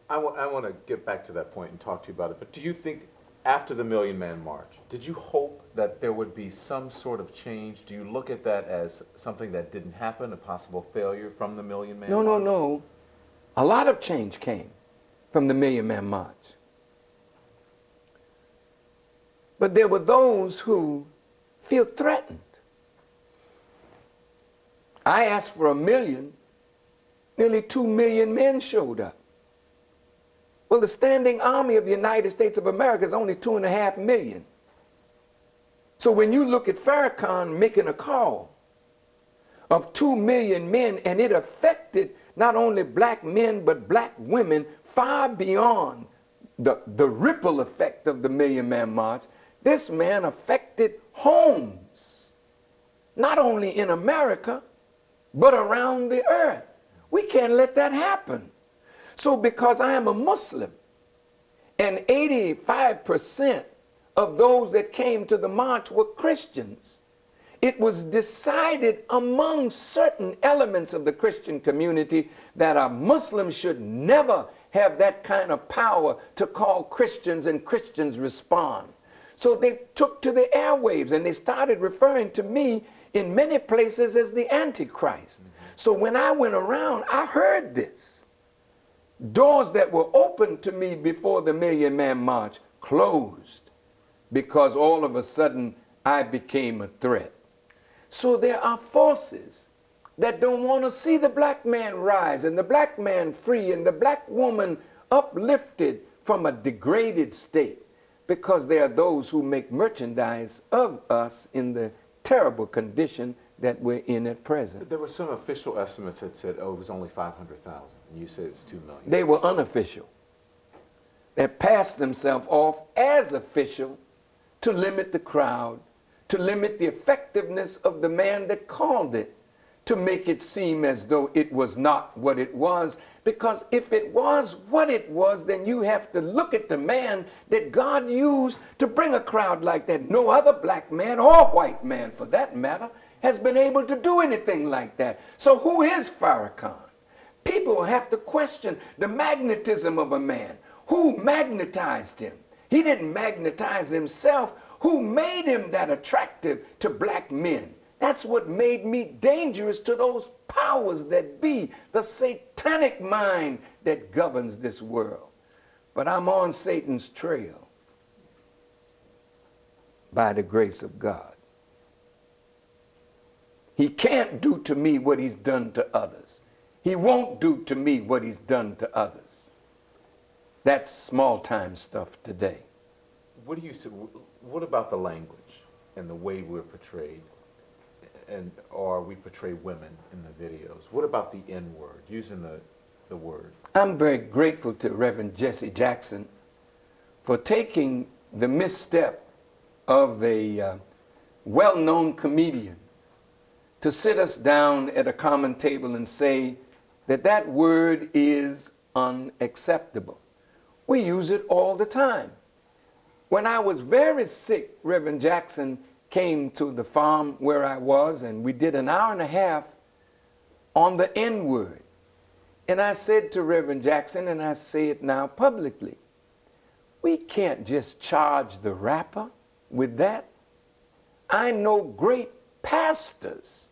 I want to get back to that point and talk to you about it, but do you think after the Million Man March, did you hope that there would be some sort of change? Do you look at that as something that didn't happen, a possible failure from the Million Man March? No. A lot of change came from the Million Man March. But there were those who feel threatened. I asked for 1 million, nearly 2 million men showed up. Well, the standing army of the United States of America is only 2.5 million. So when you look at Farrakhan making a call of 2 million men, and it affected not only black men but black women far beyond the ripple effect of the Million Man March, this man affected homes, not only in America, but around the earth. We can't let that happen. So because I am a Muslim, and 85% of those that came to the march were Christians, it was decided among certain elements of the Christian community that a Muslim should never have that kind of power to call Christians and Christians respond. So they took to the airwaves and they started referring to me in many places as the Antichrist. So when I went around, I heard this. Doors that were open to me before the Million Man March closed because all of a sudden I became a threat. So there are forces that don't want to see the black man rise and the black man free and the black woman uplifted from a degraded state, because there are those who make merchandise of us in the terrible condition that we're in at present. There were some official estimates that said, oh, it was only 500,000, and you said it's 2 million. They were unofficial. They passed themselves off as official to limit the crowd, to limit the effectiveness of the man that called it, to make it seem as though it was not what it was. Because if it was what it was, then you have to look at the man that God used to bring a crowd like that. No other black man or white man, for that matter, has been able to do anything like that. So who is Farrakhan? People have to question the magnetism of a man. Who magnetized him? He didn't magnetize himself. Who made him that attractive to black men? That's what made me dangerous to those powers that be, the satanic mind that governs this world. But I'm on Satan's trail by the grace of God. He can't do to me what he's done to others. He won't do to me what he's done to others. That's small-time stuff today. What do you say? What about the language and the way we're portrayed, or we portray women in the videos? What about the N-word, using the word? I'm very grateful to Reverend Jesse Jackson for taking the misstep of a well-known comedian to sit us down at a common table and say that that word is unacceptable. We use it all the time. When I was very sick, Reverend Jackson came to the farm where I was, and we did an hour and a half on the N-word. And I said to Reverend Jackson, and I say it now publicly, we can't just charge the rapper with that. I know great pastors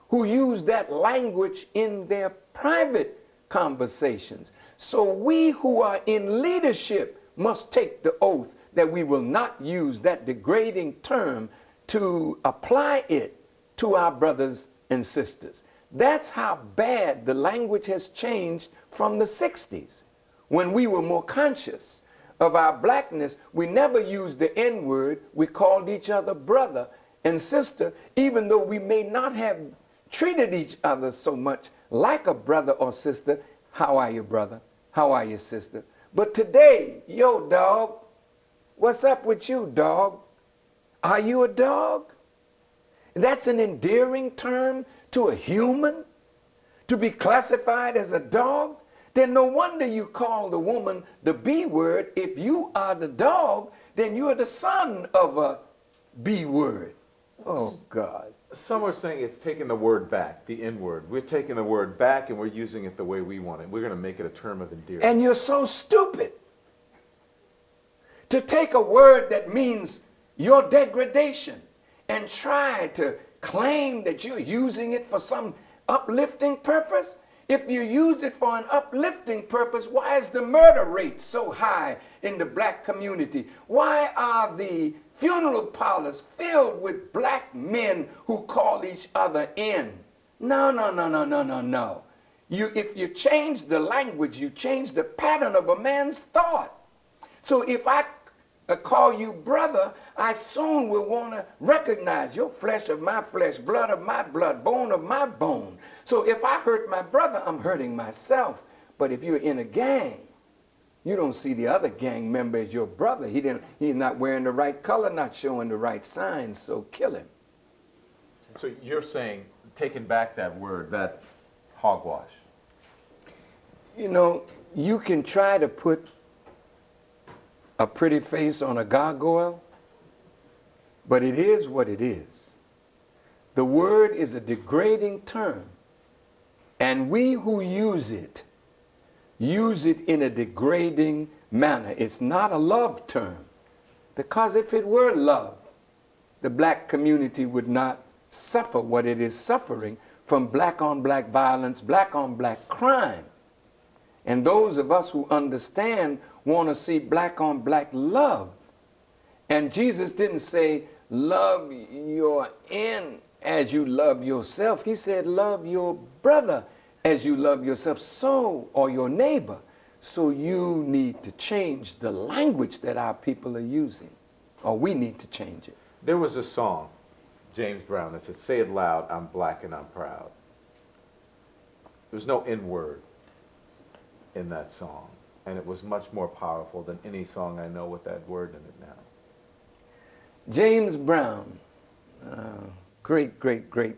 who use that language in their private conversations. So we who are in leadership must take the oath that we will not use that degrading term to apply it to our brothers and sisters. That's how bad the language has changed from the 60s. When we were more conscious of our blackness, we never used the N-word. We called each other brother and sister, even though we may not have treated each other so much like a brother or sister. How are you, brother? How are you, sister? But today, yo, dog, what's up with you, dog? Are you a dog? That's an endearing term to a human, to be classified as a dog. Then no wonder you call the woman the B word. If you are the dog, then you are the son of a B word. Oh, God. Some are saying it's taking the word back, the N-word. We're taking the word back and we're using it the way we want it. We're going to make it a term of endearment. And you're so stupid to take a word that means your degradation and try to claim that you're using it for some uplifting purpose. If you use it for an uplifting purpose, why is the murder rate so high in the black community? Why are the funeral parlors filled with black men who call each other in? No, no, no, no, no, no, no. If you change the language, you change the pattern of a man's thought. So if I call you brother, I soon will want to recognize your flesh of my flesh, blood of my blood, bone of my bone. So if I hurt my brother, I'm hurting myself. But if you're in a gang, you don't see the other gang member as your brother. He's not wearing the right color, not showing the right signs, so kill him. So you're saying, taking back that word, that hogwash. You know, you can try to put a pretty face on a gargoyle, but it is what it is. The word is a degrading term, and we who use it in a degrading manner. It's not a love term, because if it were love, the black community would not suffer what it is suffering from black on black violence, black on black crime. And those of us who understand want to see black on black love. And Jesus didn't say, love your end as you love yourself. He said, love your brother as you love yourself, so, or your neighbor. So you need to change the language that our people are using, or we need to change it. There was a song, James Brown, that said, say it loud, I'm black and I'm proud. There's no N word in that song, and it was much more powerful than any song I know with that word in it now. James Brown, great, great, great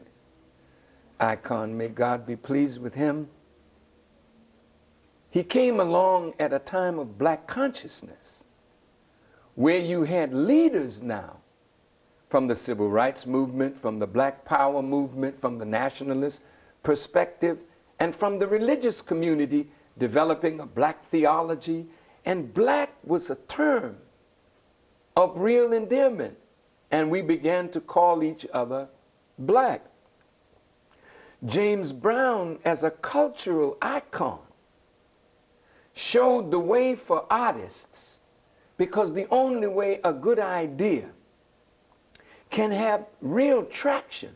icon. May God be pleased with him. He came along at a time of black consciousness, where you had leaders now from the civil rights movement, from the black power movement, from the nationalist perspective, and from the religious community developing a black theology. And black was a term of real endearment, and we began to call each other black. James Brown, as a cultural icon, showed the way for artists, because the only way a good idea can have real traction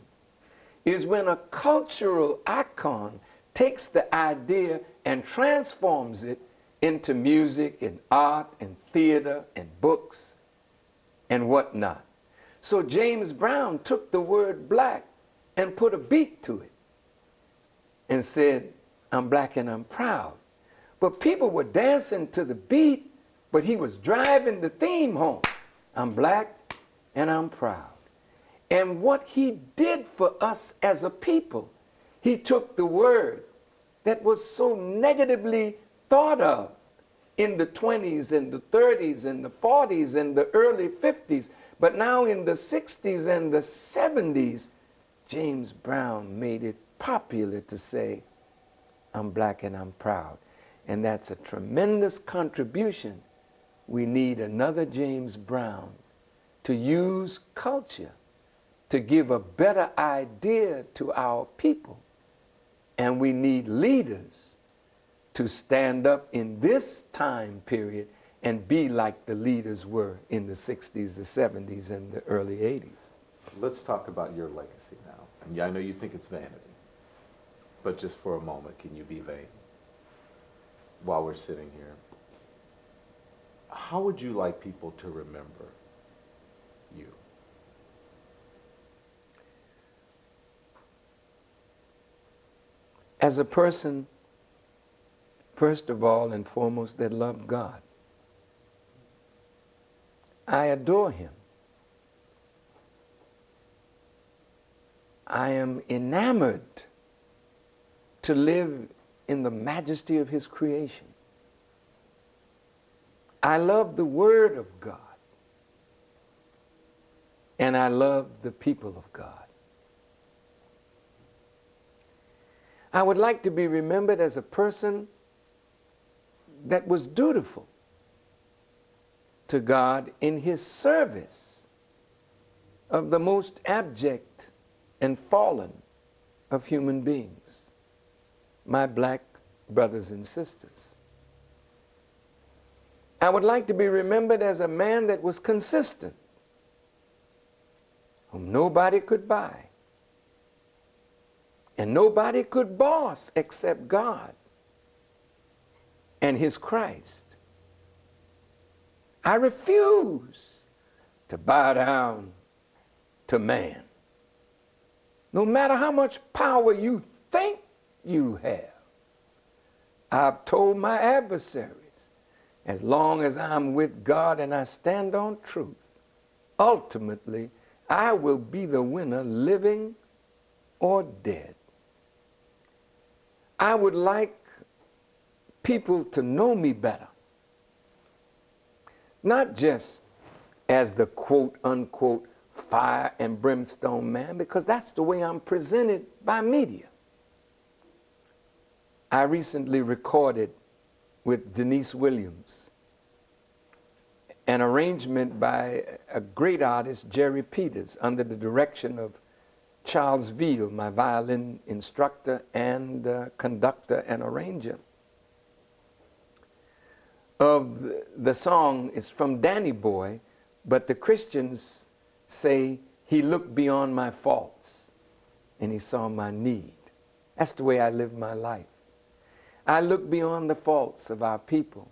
is when a cultural icon takes the idea and transforms it into music and art and theater and books and whatnot. So James Brown took the word black and put a beat to it and said, I'm black and I'm proud. But people were dancing to the beat, but he was driving the theme home. I'm black and I'm proud. And what he did for us as a people, he took the word that was so negatively thought of in the 20s and the 30s and the 40s and the early 50s, but now in the 60s and the 70s, James Brown made it popular to say, I'm black and I'm proud. And that's a tremendous contribution. We need another James Brown to use culture to give a better idea to our people. And we need leaders to stand up in this time period and be like the leaders were in the 60s, the 70s, and the early 80s. Let's talk about your legacy now. And I know you think it's vanity, but just for a moment, can you be vain? While we're sitting here, how would you like people to remember you? As a person, first of all and foremost, that loved God. I adore him. I am enamored to live in the majesty of his creation. I love the Word of God. And I love the people of God. I would like to be remembered as a person that was dutiful to God in his service of the most abject and fallen of human beings, my black brothers and sisters. I would like to be remembered as a man that was consistent, whom nobody could buy, and nobody could boss except God and his Christ. I refuse to bow down to man, no matter how much power you think you have. I've told my adversaries, as long as I'm with God and I stand on truth, ultimately I will be the winner, living or dead. I would like people to know me better, not just as the quote unquote fire and brimstone man, because that's the way I'm presented by media. I recently recorded with Denise Williams an arrangement by a great artist, Jerry Peters, under the direction of Charles Veal, my violin instructor and conductor and arranger. of the song is from Danny Boy, but the Christians say he looked beyond my faults and he saw my need. That's the way I live my life. I look beyond the faults of our people.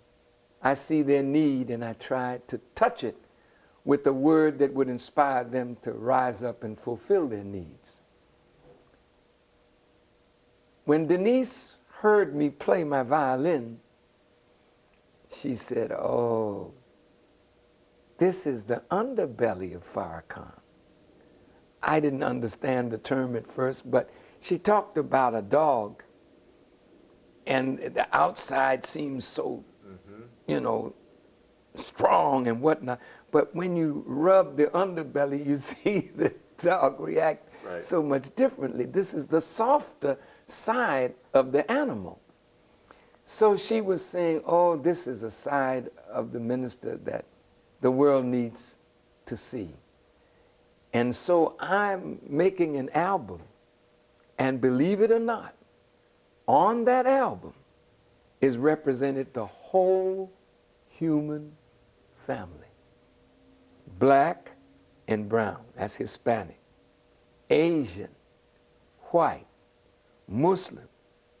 I see their need and I try to touch it with a word that would inspire them to rise up and fulfill their needs. When Denise heard me play my violin, she said, "Oh, this is the underbelly of Farrakhan." I didn't understand the term at first, but she talked about a dog, and the outside seems so, you know, strong and whatnot. But when you rub the underbelly, you see the dog react so much differently. This is the softer side of the animal. So she was saying, oh, this is a side of the minister that the world needs to see. And so I'm making an album, and believe it or not, on that album is represented the whole human family. Black and brown, that's Hispanic, Asian, white, Muslim,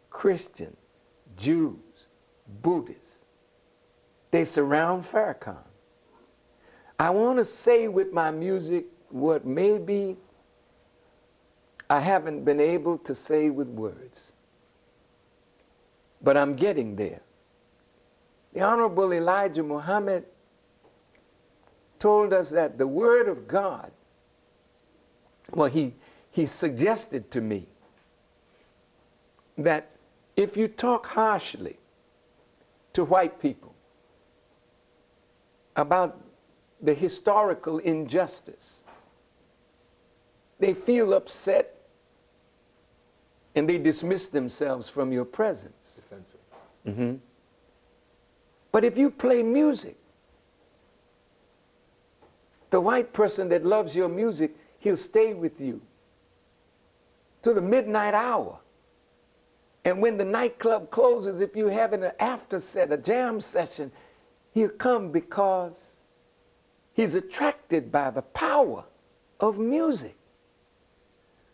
Christian, Jews, Buddhists. They surround Farrakhan. I want to say with my music what maybe I haven't been able to say with words, but I'm getting there. The Honorable Elijah Muhammad told us that the Word of God, well, he suggested to me that if you talk harshly to white people about the historical injustice, they feel upset and they dismiss themselves from your presence. Defensive. Mm-hmm. But if you play music, the white person that loves your music, he'll stay with you to the midnight hour. And when the nightclub closes, if you're having an after set, a jam session, he'll come because he's attracted by the power of music.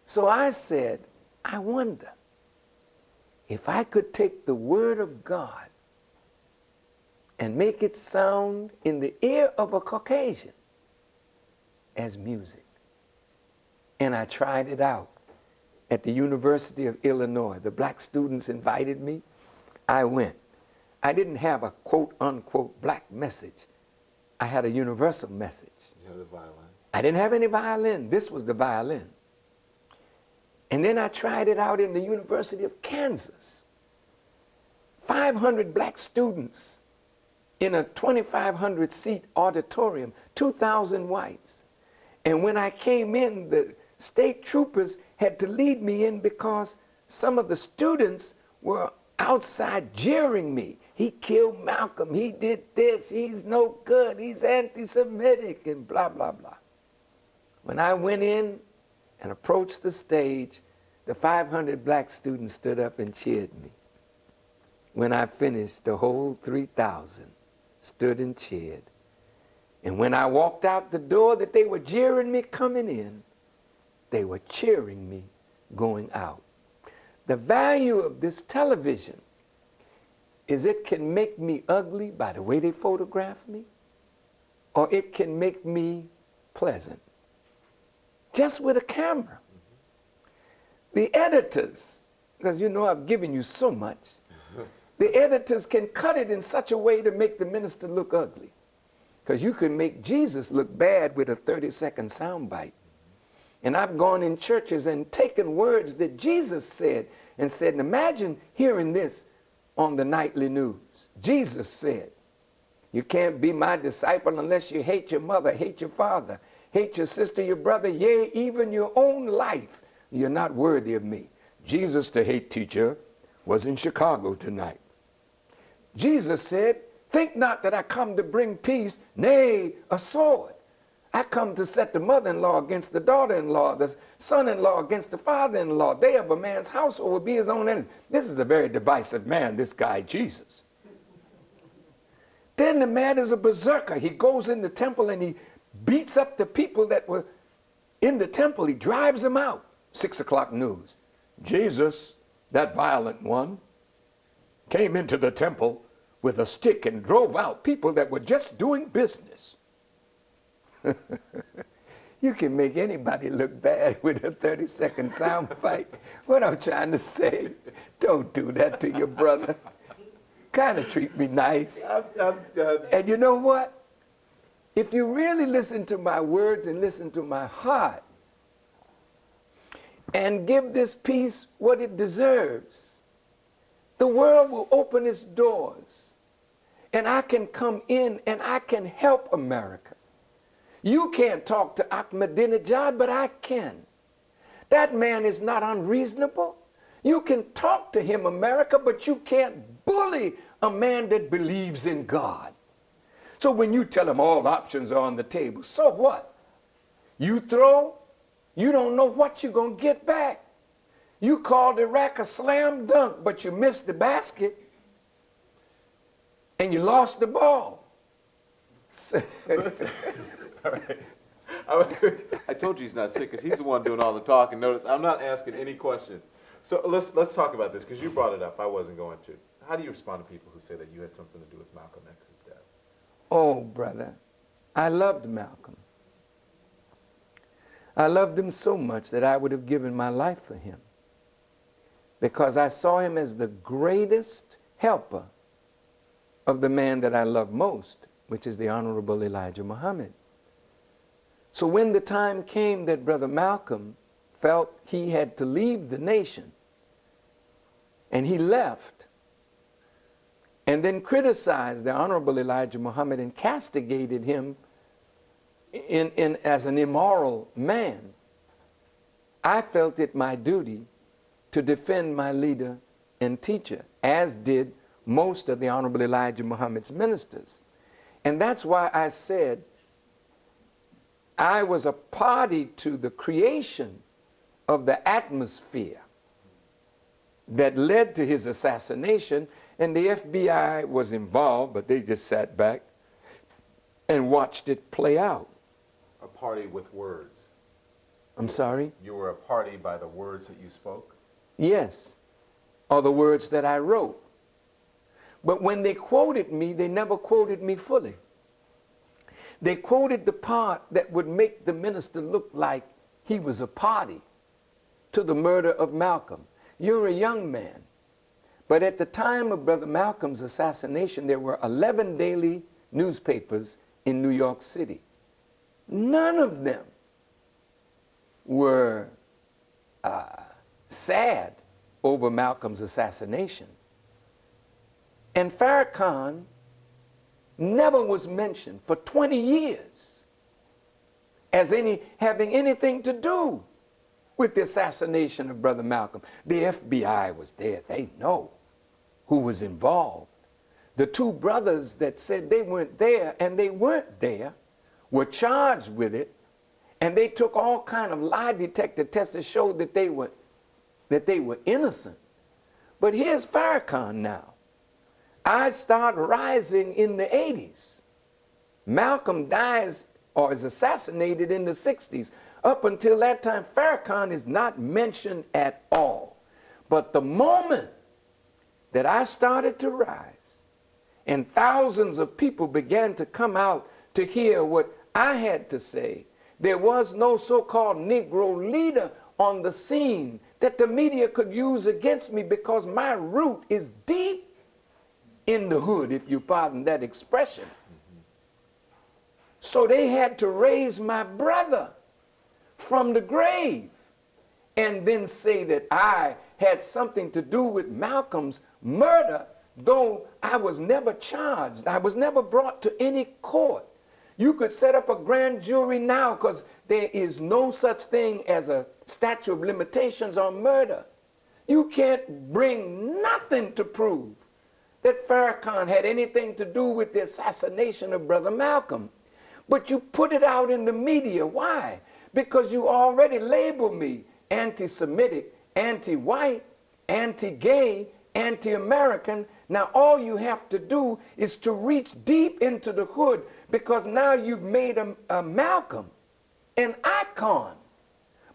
So I said, I wonder if I could take the Word of God and make it sound in the ear of a Caucasian as music. And I tried it out at the University of Illinois. The black students invited me. I went. I didn't have a quote unquote black message. I had a universal message. You have the violin. I didn't have any violin. This was the violin. And then I tried it out in the University of Kansas. 500 black students in a 2,500 seat auditorium, 2,000 whites. And when I came in, the state troopers had to lead me in because some of the students were outside jeering me. He killed Malcolm, he did this, he's no good, he's anti-Semitic, and blah, blah, blah. When I went in and approached the stage, the 500 black students stood up and cheered me. When I finished, the whole 3,000 stood and cheered. And when I walked out the door that they were jeering me coming in, they were cheering me going out. The value of this television is it can make me ugly by the way they photograph me, or it can make me pleasant, just with a camera. The editors, because you know I've given you so much, the editors can cut it in such a way to make the minister look ugly. Because you can make Jesus look bad with a 30-second soundbite. And I've gone in churches and taken words that Jesus said and said, imagine hearing this on the nightly news. Jesus said, you can't be my disciple unless you hate your mother, hate your father, hate your sister, your brother, yea, even your own life. You're not worthy of me. Jesus, the hate teacher, was in Chicago tonight. Jesus said, think not that I come to bring peace, nay, a sword. I come to set the mother-in-law against the daughter-in-law, the son-in-law against the father-in-law. They of a man's household will be his own enemy. This is a very divisive man, this guy Jesus. Then the man is a berserker. He goes in the temple and he beats up the people that were in the temple. He drives them out. 6 o'clock news. Jesus, that violent one, came into the temple with a stick and drove out people that were just doing business. You can make anybody look bad with a 30-second sound bite. What I'm trying to say, don't do that to your brother. Kind of treat me nice. And you know what? If you really listen to my words and listen to my heart and give this piece what it deserves, the world will open its doors and I can come in and I can help America. You can't talk to Ahmadinejad, but I can. That man is not unreasonable. You can talk to him, America, but you can't bully a man that believes in God. So when you tell him all options are on the table, so what? You throw, you don't know what you're going to get back. You called Iraq a slam dunk, but you missed the basket and you lost the ball. All right. I told you he's not sick because he's the one doing all the talking. Notice I'm not asking any questions. So let's talk about this because you brought it up. I wasn't going to. How do you respond to people who say that you had something to do with Malcolm X's death? Oh, brother, I loved Malcolm. I loved him so much that I would have given my life for him because I saw him as the greatest helper of the man that I love most, which is the Honorable Elijah Muhammad. So when the time came that Brother Malcolm felt he had to leave the nation, and he left, and then criticized the Honorable Elijah Muhammad and castigated him as an immoral man, I felt it my duty to defend my leader and teacher, as did most of the Honorable Elijah Muhammad's ministers. And that's why I said I was a party to the creation of the atmosphere that led to his assassination, and the FBI was involved, but they just sat back and watched it play out. A party with words. I'm sorry? You were a party by the words that you spoke? Yes, or the words that I wrote. But when they quoted me, they never quoted me fully. They quoted the part that would make the minister look like he was a party to the murder of Malcolm. You're a young man. But at the time of Brother Malcolm's assassination, there were 11 daily newspapers in New York City. None of them were sad over Malcolm's assassination. And Farrakhan never was mentioned for 20 years as having anything to do with the assassination of Brother Malcolm. The FBI was there. They know who was involved. The two brothers that said they weren't there, and they weren't there, were charged with it, and they took all kind of lie detector tests that showed that they were innocent. But here's Farrakhan now. I start rising in the 80s. Malcolm dies or is assassinated in the 60s. Up until that time, Farrakhan is not mentioned at all. But the moment that I started to rise and thousands of people began to come out to hear what I had to say, there was no so-called Negro leader on the scene that the media could use against me because my root is deep in the hood, if you pardon that expression. So they had to raise my brother from the grave and then say that I had something to do with Malcolm's murder, though I was never charged. I was never brought to any court. You could set up a grand jury now because there is no such thing as a statute of limitations on murder. You can't bring nothing to prove that Farrakhan had anything to do with the assassination of Brother Malcolm. But you put it out in the media. Why? Because you already labeled me anti-Semitic, anti-white, anti-gay, anti-American. Now all you have to do is to reach deep into the hood, because now you've made a Malcolm an icon.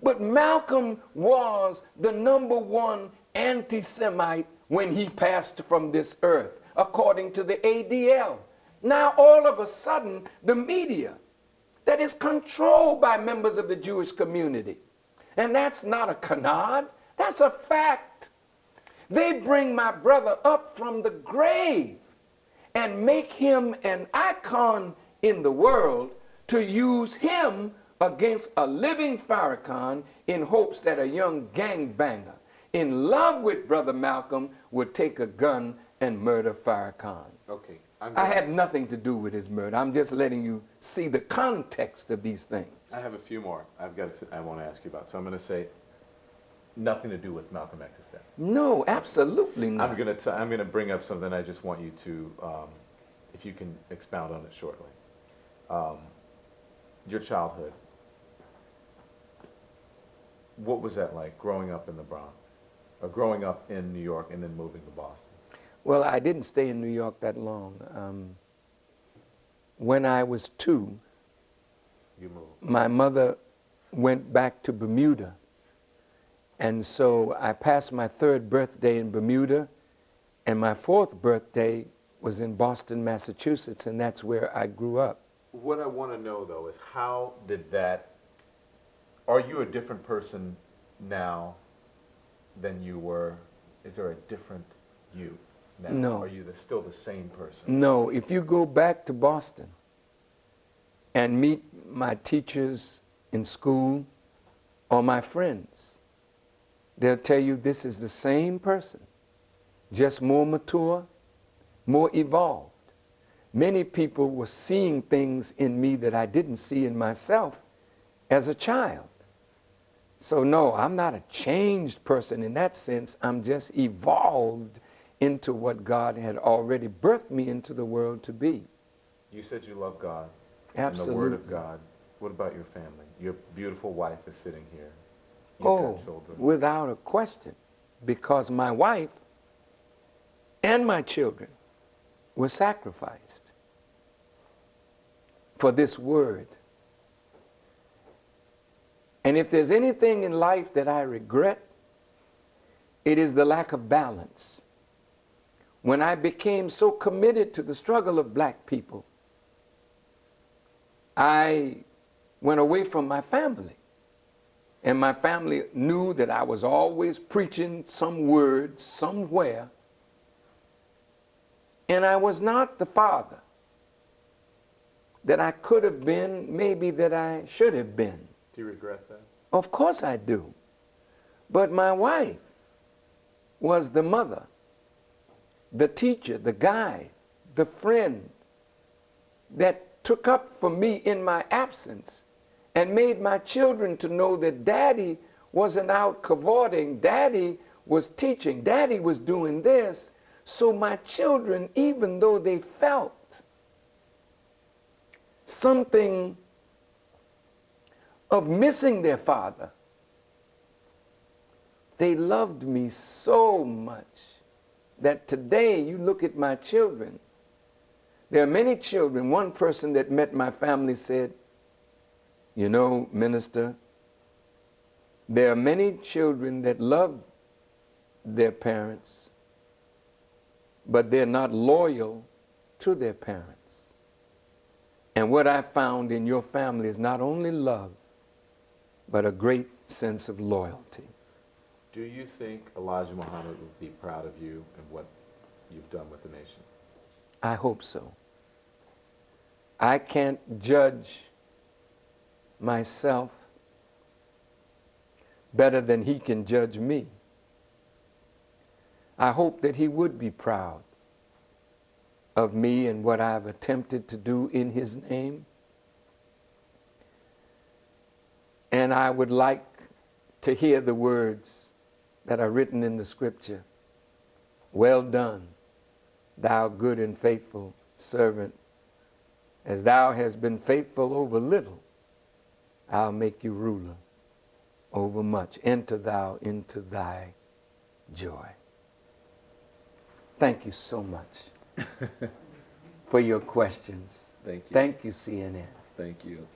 But Malcolm was the #1 anti-Semite when he passed from this earth, according to the ADL. Now all of a sudden, the media that is controlled by members of the Jewish community, and that's not a canard, that's a fact. They bring my brother up from the grave and make him an icon in the world to use him against a living Farrakhan in hopes that a young gangbanger in love with Brother Malcolm would take a gun and murder Farrakhan. Okay. I had nothing to do with his murder. I'm just letting you see the context of these things. I have a few more I want to ask you about. So I'm going to say nothing to do with Malcolm X's death. No, absolutely not. I'm going to bring up something. I just want you to, if you can expound on it shortly. Your childhood. What was that like, growing up in the Bronx, or growing up in New York and then moving to Boston? Well, I didn't stay in New York that long. When I was 2, You moved. my mother went back to Bermuda. And so I passed my 3rd birthday in Bermuda, and my 4th birthday was in Boston, Massachusetts, and that's where I grew up. What I want to know, though, is how did that, are you a different person now than you were? Is there a different you now? No. Are you still the same person? No, if you go back to Boston and meet my teachers in school or my friends, they'll tell you this is the same person, just more mature, more evolved. Many people were seeing things in me that I didn't see in myself as a child. So no, I'm not a changed person in that sense. I'm just evolved into what God had already birthed me into the world to be. You said you love God. Absolutely. And the Word of God. What about your family? Your beautiful wife is sitting here. You've got children. Without a question, because my wife and my children were sacrificed for this word. And if there's anything in life that I regret, it is the lack of balance. When I became so committed to the struggle of black people, I went away from my family. And my family knew that I was always preaching some word somewhere. And I was not the father that I could have been, maybe that I should have been. Do you regret that? Of course I do. But my wife was the mother, the teacher, the guide, the friend that took up for me in my absence and made my children to know that Daddy wasn't out cavorting, Daddy was teaching, Daddy was doing this. So my children, even though they felt something of missing their father, they loved me so much that today you look at my children. There are many children. One person that met my family said, you know, minister, there are many children that love their parents, but they're not loyal to their parents. And what I found in your family is not only love, but a great sense of loyalty. Do you think Elijah Muhammad would be proud of you and what you've done with the nation? I hope so. I can't judge myself better than he can judge me. I hope that he would be proud of me and what I've attempted to do in his name. And I would like to hear the words that are written in the scripture. Well done, thou good and faithful servant. As thou hast been faithful over little, I'll make you ruler over much. Enter thou into thy joy. Thank you so much for your questions. Thank you. Thank you, CNN. Thank you.